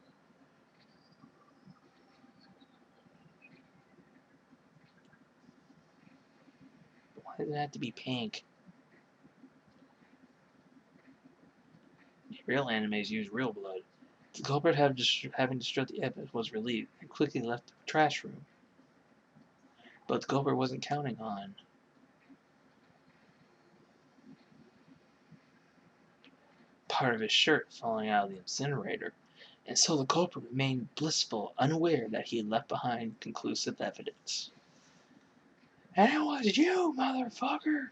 Why does it have to be pink? Real animes use real blood. The culprit, having destroyed the evidence, was relieved and quickly left the trash room. But the culprit wasn't counting on part of his shirt falling out of the incinerator, and so the culprit remained blissful, unaware that he had left behind conclusive evidence. And it was you, motherfucker!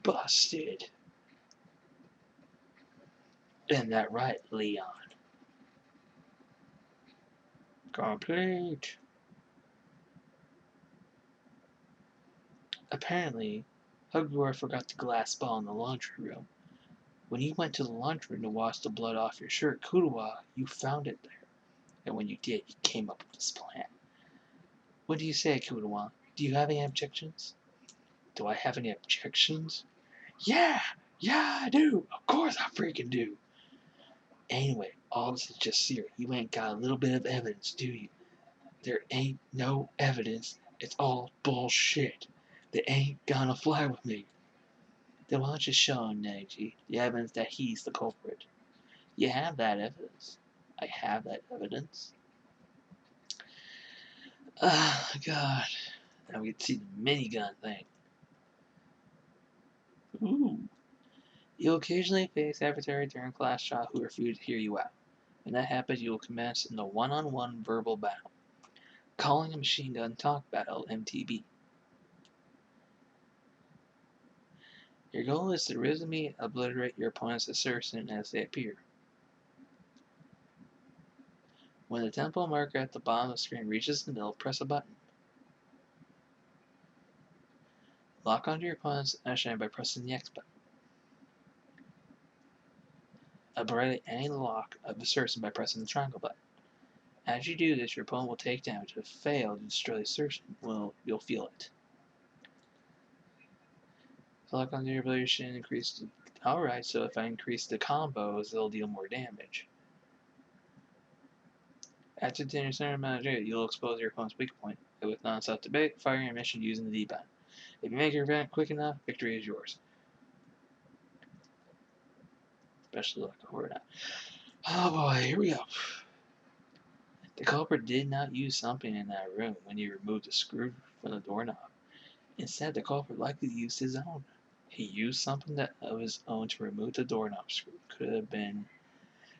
Busted. Isn't that right, Leon? Complete. Apparently, Hugboy forgot the glass ball in the laundry room. When you went to the laundry room to wash the blood off your shirt, Kudawa, you found it there. And when you did, you came up with this plan. What do you say, Kudawa? Do you have any objections? Do I have any objections? Yeah! Yeah, I do! Of course I freaking do! Anyway, all this is just theory. You ain't got a little bit of evidence, do you? There ain't no evidence. It's all bullshit. They ain't gonna fly with me. Then why don't you show him, Neji, the evidence that he's the culprit? You have that evidence. I have that evidence. Oh, God. Now we get to see the minigun thing. Ooh. You'll occasionally face adversary during class shot who refuse to hear you out. When that happens, you will commence in the one-on-one verbal battle. Calling a machine gun talk battle, MTB. Your goal is to rhythmically obliterate your opponent's assertion as they appear. When the tempo marker at the bottom of the screen reaches the middle, press a button. Lock onto your opponent's assertion by pressing the X button. Obliterate any lock of assertion by pressing the triangle button. As you do this, your opponent will take damage. If fail to destroy the assertion, you'll feel it. So lock onto your ability increase. Alright, so if I increase the combos, they'll deal more damage. After the certain amount of damage, you'll expose your opponent's weak point. With non-stop debate, fire your mission using the D-pad. If you make your event quick enough, victory is yours. Especially like a word out. Oh boy, here we go. The culprit did not use something in that room when he removed the screw from the doorknob. Instead, the culprit likely used his own. He used something of his own to remove the doorknob screw. Could have been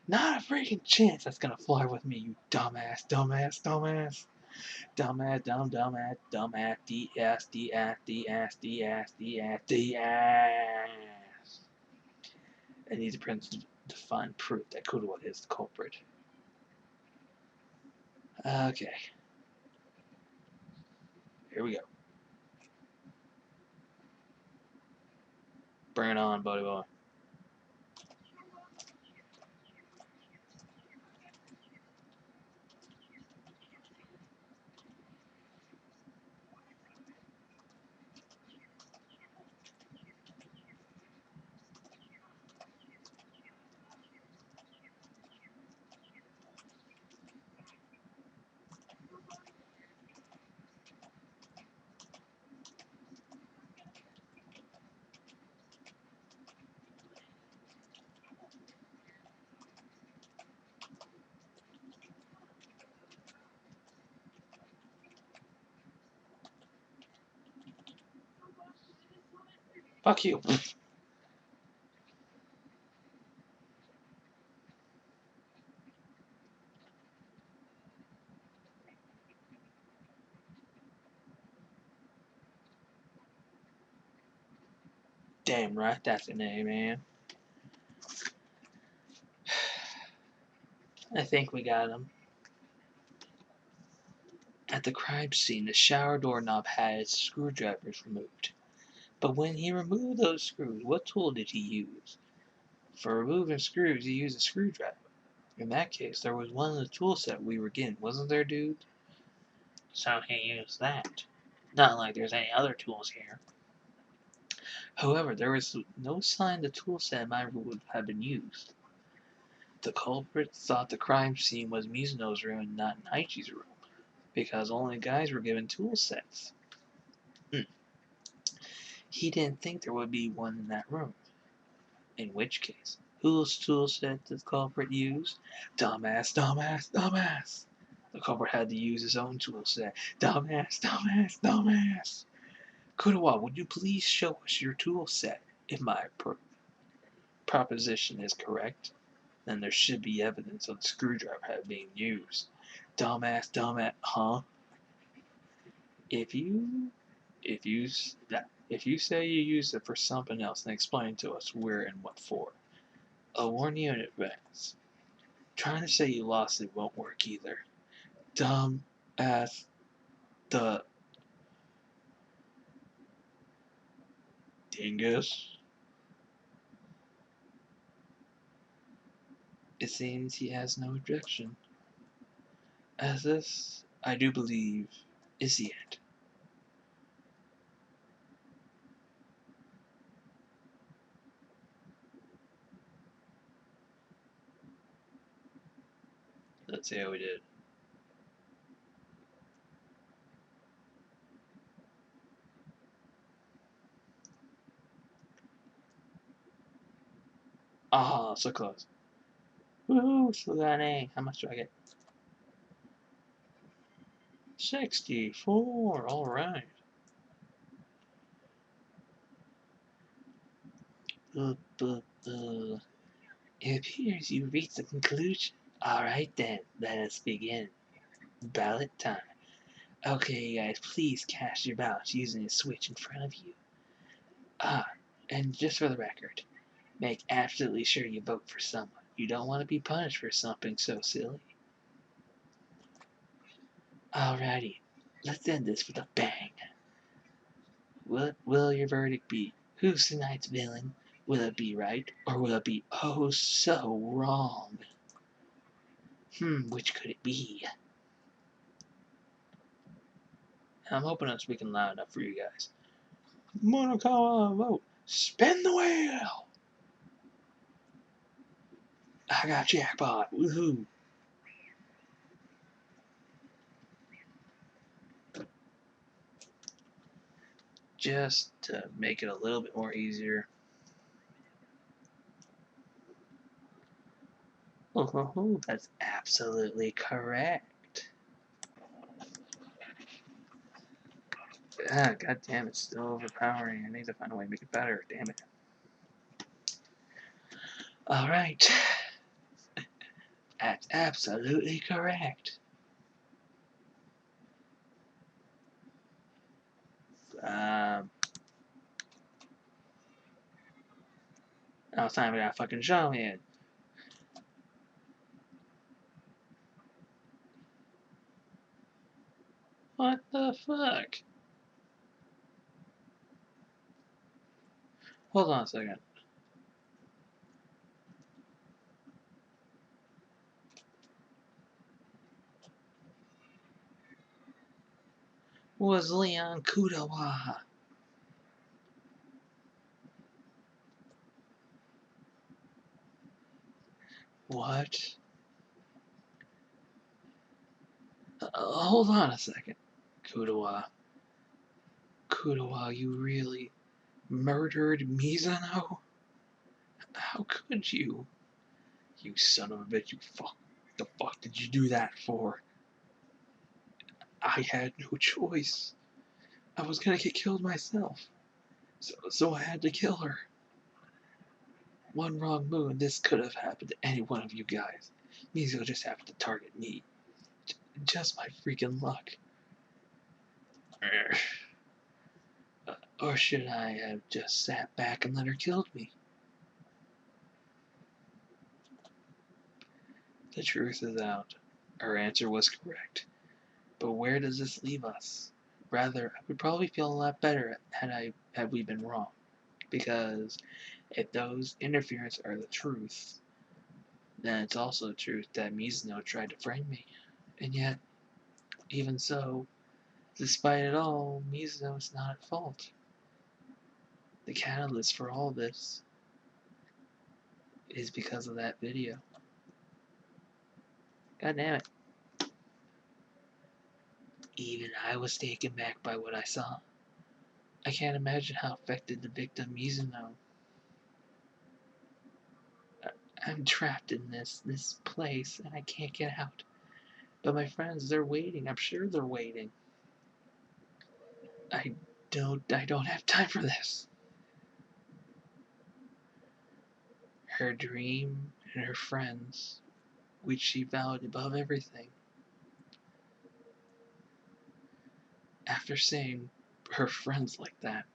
Not a freaking chance that's gonna fly with me, you dumbass, dumbass, dumbass. Dumbass, dumbass, dumbass, DS, DS, DS, DS, DS, DS. I need the prince to find proof that Kudoa is the culprit. Okay, here we go. Bring it on, buddy boy. Fuck you. Damn right, that's the name, man. I think we got him. At the crime scene, the shower doorknob had its screwdrivers removed. But when he removed those screws, what tool did he use? For removing screws, he used a screwdriver. In that case, there was one in the tool set we were getting, wasn't there, dude? So he used that. Not like there's any other tools here. However, there was no sign the tool set in my room would have been used. The culprit thought the crime scene was Mizuno's room and not Naichi's room, because only guys were given tool sets. He didn't think there would be one in that room. In which case, whose tool set did the culprit use? Dumbass, dumbass, dumbass. The culprit had to use his own tool set. Dumbass, dumbass, dumbass. Kudoa, would you please show us your tool set? If my proposition is correct, then there should be evidence of the screwdriver having been used. Dumbass, dumbass, huh? If you if you if you say you used it for something else, then explain to us where and what for. I'll warn you in advance. Trying to say you lost it won't work either. Dumb ass the dingus. It seems he has no objection. As this, I do believe, is the end. Let's see how we did. Ah, so close. Woohoo, still got an A. How much do I get? 64, alright. It appears you reached a conclusion. Alright then, let us begin. Ballot time. Okay, guys, please cast your ballots using the switch in front of you. Ah, and just for the record, make absolutely sure you vote for someone. You don't want to be punished for something so silly. Alrighty, let's end this with a bang. What will your verdict be? Who's tonight's villain? Will it be right, or will it be oh so wrong? Which could it be? I'm hoping I'm speaking loud enough for you guys. Monokawa, vote. Spin the wheel! I got jackpot. Woohoo! Just to make it a little bit more easier. Oh, that's absolutely correct. Ah, god damn, it's still overpowering. I need to find a way to make it better. Damn it. Alright. Absolutely correct. Now it's time we got fucking show me. What the fuck? Hold on a second. Was Leon Kudawa? What? Hold on a second. Kudawa. Kudawa, you really murdered Mizuno? How could you? You son of a bitch, you fuck. The fuck did you do that for? I had no choice. I was gonna get killed myself. So I had to kill her. One wrong move and this could have happened to any one of you guys. Mizuno just happened to target me. Just my freaking luck. Or should I have just sat back and let her kill me? The truth is out. Our answer was correct. But where does this leave us? Rather, I would probably feel a lot better had we been wrong. Because if those interference are the truth, then it's also the truth that Mizuno tried to frame me. And yet, even so, despite it all, Mizuno is not at fault. The catalyst for all this is because of that video. God damn it. Even I was taken back by what I saw. I can't imagine how affected the victim Mizuno. I'm trapped in this place and I can't get out. But my friends, they're waiting. I'm sure they're waiting. I don't have time for this. Her dream and her friends, which she valued above everything. After seeing her friends like that,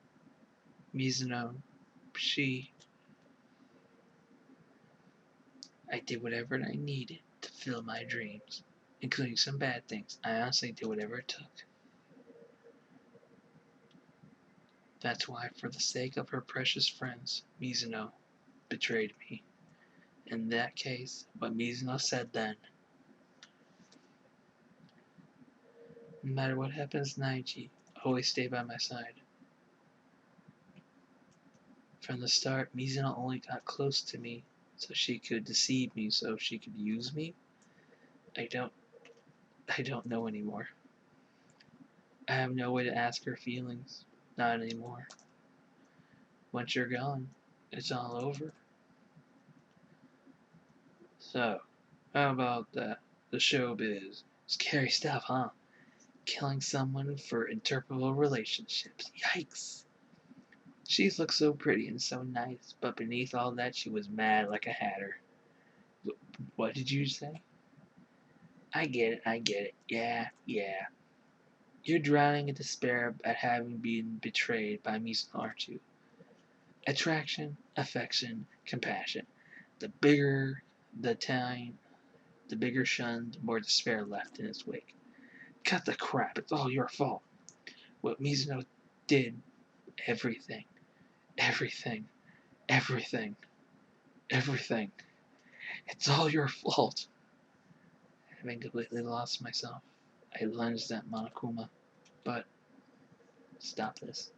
Mizuno, I did whatever I needed to fill my dreams, including some bad things. I honestly did whatever it took. That's why, for the sake of her precious friends, Mizuno betrayed me. In that case, what Mizuno said then, no matter what happens, Naiji, always stay by my side. From the start, Mizuno only got close to me so she could deceive me, so she could use me. I don't know anymore. I have no way to ask her feelings. Not anymore. Once you're gone, it's all over. So, how about that? The showbiz. Scary stuff, huh? Killing someone for interpersonal relationships. Yikes. She looked so pretty and so nice, but beneath all that she was mad like a hatter. What did you say? I get it, I get it. Yeah, yeah. You're drowning in despair at having been betrayed by me, aren't you? Attraction, affection, compassion. The bigger the time, the bigger shun, the more despair left in its wake. Cut the crap, it's all your fault. What Mizuno did, everything, everything, everything, everything. It's all your fault. Having completely lost myself, I lunged at Monokuma, but stop this.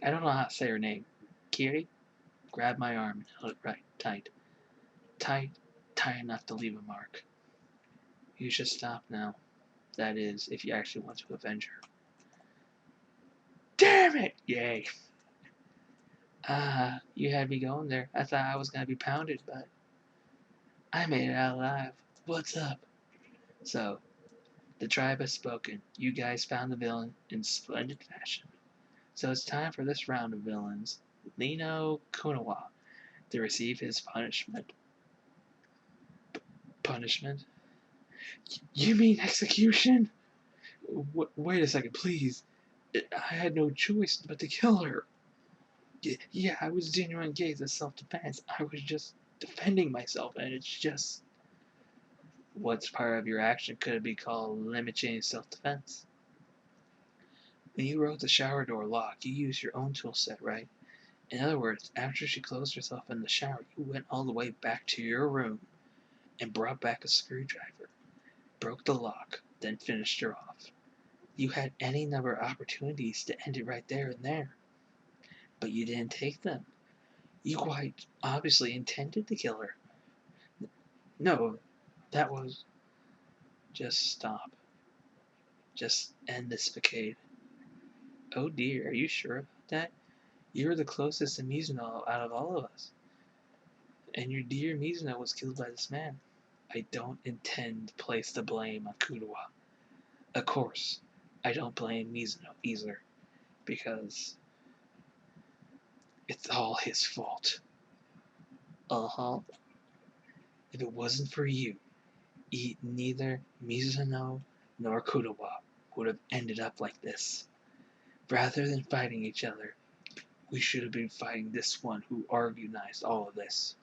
I don't know how to say her name. Kiri grabbed my arm and held it right tight. Tight, tight enough to leave a mark. You should stop now. That is, if you actually want to avenge her. Damn it! Yay. You had me going there. I thought I was gonna be pounded, but I made it out alive. What's up? So, the tribe has spoken. You guys found the villain in splendid fashion. So it's time for this round of villains, Lino Kunawa, to receive his punishment. punishment? You mean execution? Wait a second, please. I had no choice but to kill her. Yeah, I was genuinely engaged in self-defense. I was just defending myself, and it's just... What's part of your action could be called limiting self-defense? When you wrote the shower door lock, you used your own tool set, right? In other words, after she closed herself in the shower, you went all the way back to your room and brought back a screwdriver, broke the lock, then finished her off. You had any number of opportunities to end it right there and there, but you didn't take them. You quite obviously intended to kill her. No, that was... Just stop. Just end this facade. Oh dear, are you sure about that? You're the closest to Mizuno out of all of us. And your dear Mizuno was killed by this man. I don't intend to place the blame on Kudowa. Of course, I don't blame Mizuno either, because it's all his fault. Uh-huh. If it wasn't for you, neither Mizuno nor Kudowa would have ended up like this. Rather than fighting each other, we should have been fighting this one who organized all of this.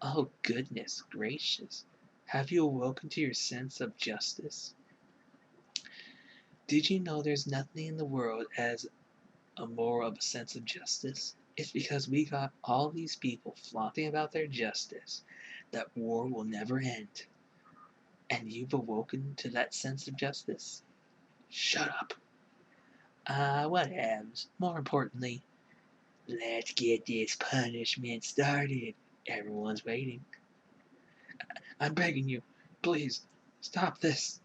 Oh, goodness gracious. Have you awoken to your sense of justice? Did you know there's nothing in the world as a more of a sense of justice? It's because we got all these people flaunting about their justice that war will never end. And you've awoken to that sense of justice? Shut up. Whatevs. More importantly, let's get this punishment started. Everyone's waiting. I'm begging you, please, stop this.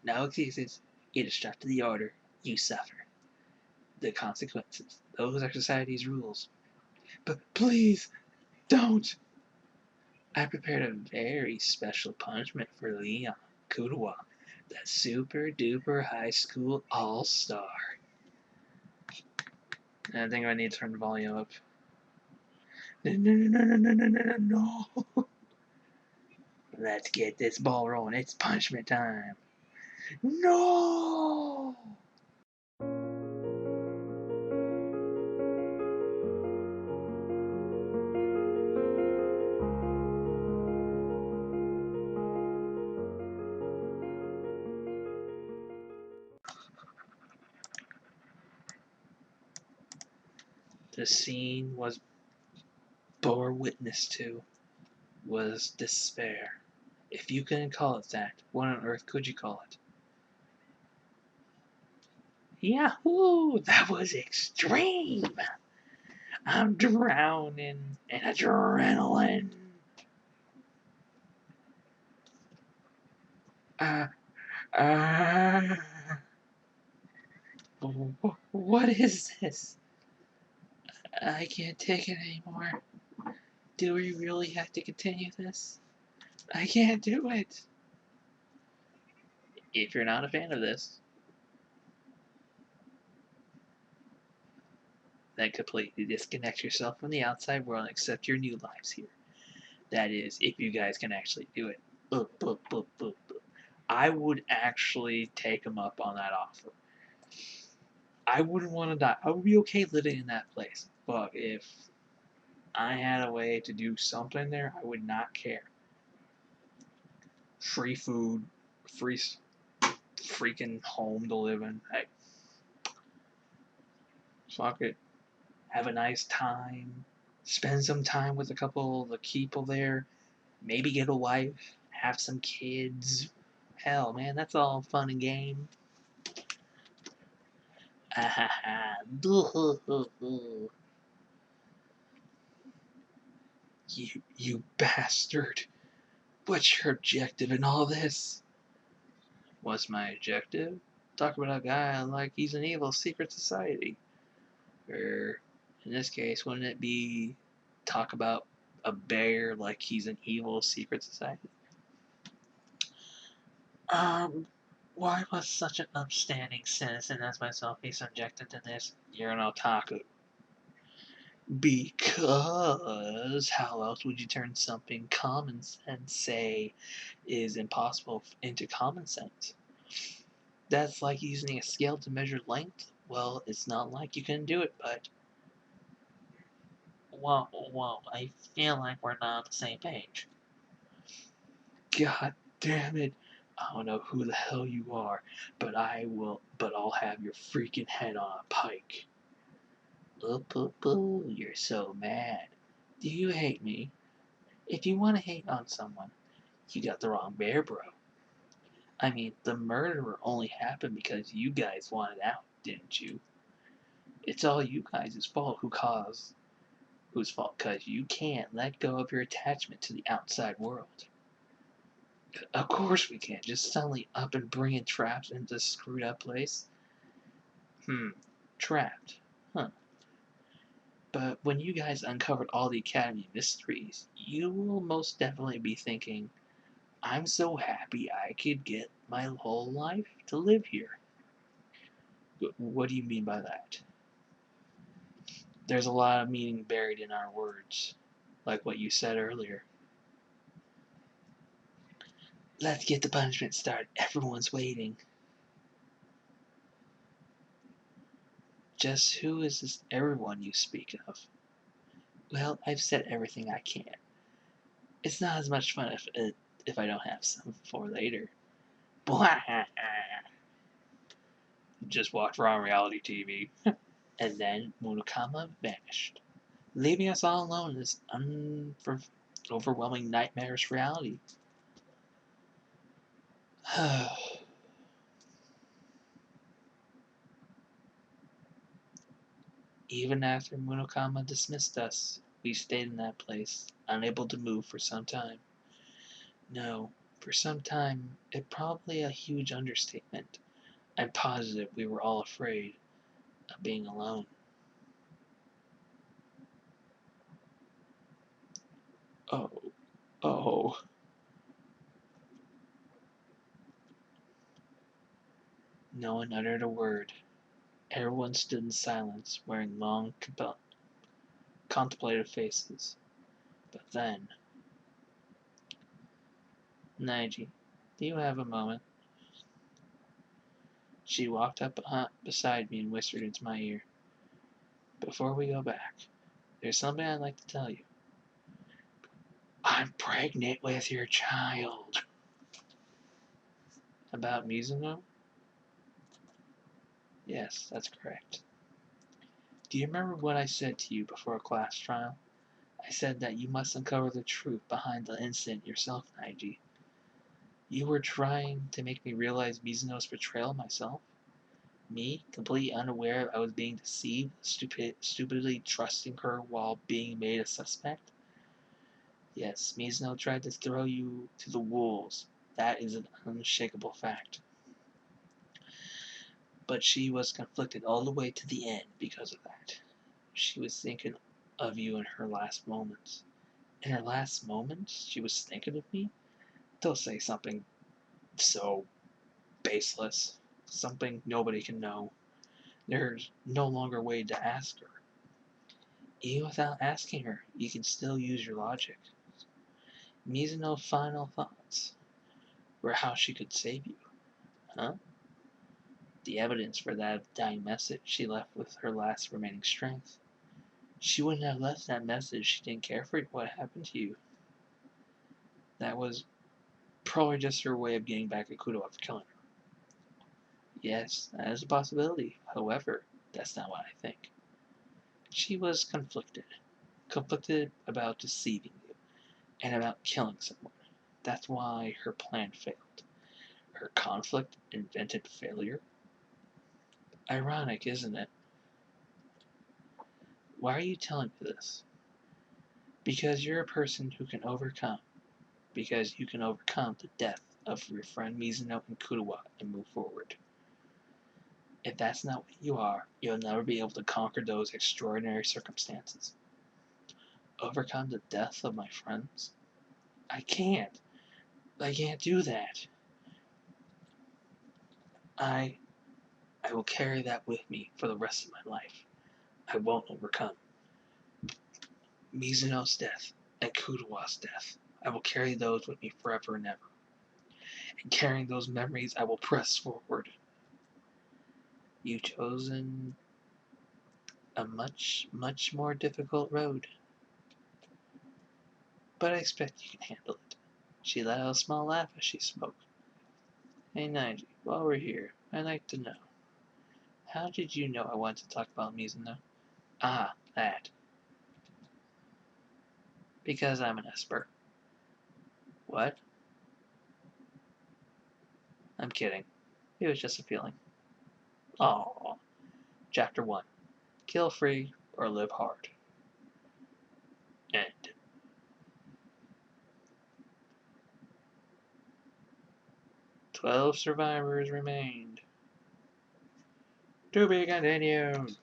No excuses. It is struck to the order. You suffer the consequences. Those are society's rules. But please, don't. I prepared a very special punishment for Leon Kudowa, that super duper high school all-star. I think I need to turn the volume up. No, no, no, no, no, no, no, no, no. Let's get this ball rolling. It's punishment time. No! The scene was bore witness to was despair. If you couldn't call it that, what on earth could you call it? Yahoo! That was extreme! I'm drowning in adrenaline. Uh, uh, what is this? I can't take it anymore. Do we really have to continue this? I can't do it. If you're not a fan of this, then completely disconnect yourself from the outside world and accept your new lives here. That is, if you guys can actually do it. I would actually take him up on that offer. I wouldn't want to die. I would be okay living in that place. But if I had a way to do something there, I would not care. Free food, free freaking home to live in. Hey, fuck it. Have a nice time. Spend some time with a couple of the people there. Maybe get a wife. Have some kids. Hell, man, that's all fun and game. You bastard. What's your objective in all this? What's my objective? Talk about a guy like he's an evil secret society. Or, in this case, wouldn't it be talk about a bear like he's an evil secret society? Why must such an upstanding citizen as myself be subjected to this? You're an otaku. Because how else would you turn something common sense, say, is impossible into common sense? That's like using a scale to measure length. Well, it's not like you can do it, but whoa, I feel like we're not on the same page. God damn it. I don't know who the hell you are, but I'll have your freaking head on a pike. You're so mad. Do you hate me? If you want to hate on someone, you got the wrong bear, bro. I mean, the murder only happened because you guys wanted out, didn't you? It's all you guys' fault whose fault, because you can't let go of your attachment to the outside world. Of course we can't. Just suddenly up and bringing traps into this screwed up place. Trapped. Huh. But when you guys uncovered all the Academy mysteries, you will most definitely be thinking, I'm so happy I could get my whole life to live here. What do you mean by that? There's a lot of meaning buried in our words, like what you said earlier. Let's get the punishment started. Everyone's waiting. Just who is this everyone you speak of? Well, I've said everything I can. It's not as much fun if I don't have some for later. Just watch raw reality TV. And then Monokama vanished, leaving us all alone in this overwhelming nightmarish reality. Even after Monokama dismissed us, we stayed in that place, unable to move for some time. No, for some time, it probably a huge understatement. I'm positive we were all afraid of being alone. Oh, oh. No one uttered a word. Everyone stood in silence, wearing long, contemplative faces. But then, Naiji, do you have a moment? She walked up beside me and whispered into my ear, before we go back, there's something I'd like to tell you. I'm pregnant with your child. About Mizuno? Yes, that's correct. Do you remember what I said to you before a class trial? I said that you must uncover the truth behind the incident yourself, Naiji. You were trying to make me realize Mizuno's betrayal myself. Me, completely unaware I was being deceived, stupidly trusting her while being made a suspect? Yes, Mizuno tried to throw you to the wolves. That is an unshakable fact. But she was conflicted all the way to the end because of that. She was thinking of you in her last moments. In her last moments, she was thinking of me? Don't say something so baseless. Something nobody can know. There's no longer a way to ask her. Even without asking her, you can still use your logic. Mizuno's final thoughts were how she could save you. Huh? The evidence for that dying message she left with her last remaining strength. She wouldn't have left that message if she didn't care for what happened to you. That was probably just her way of getting back at Kudo after killing her. Yes, that is a possibility. However, that's not what I think. She was conflicted. Conflicted about deceiving you, and about killing someone. That's why her plan failed. Her conflict invented failure. Ironic, isn't it? Why are you telling me this? Because you're a person who can overcome. Because you can overcome the death of your friend Mizuno and Kudowa and move forward. If that's not what you are, you'll never be able to conquer those extraordinary circumstances. Overcome the death of my friends? I can't. I can't do that. I I will carry that with me for the rest of my life. I won't overcome. Mizuno's death and Kudowa's death. I will carry those with me forever and ever. And carrying those memories, I will press forward. You've chosen a much, much more difficult road. But I expect you can handle it. She let out a small laugh as she spoke. Hey, Nigel, while we're here, I'd like to know. How did you know I wanted to talk about Mizuno? Ah, that. Because I'm an Esper. What? I'm kidding. It was just a feeling. Aww. Chapter 1. Kill free or live hard. End. 12 survivors remained. To be continued.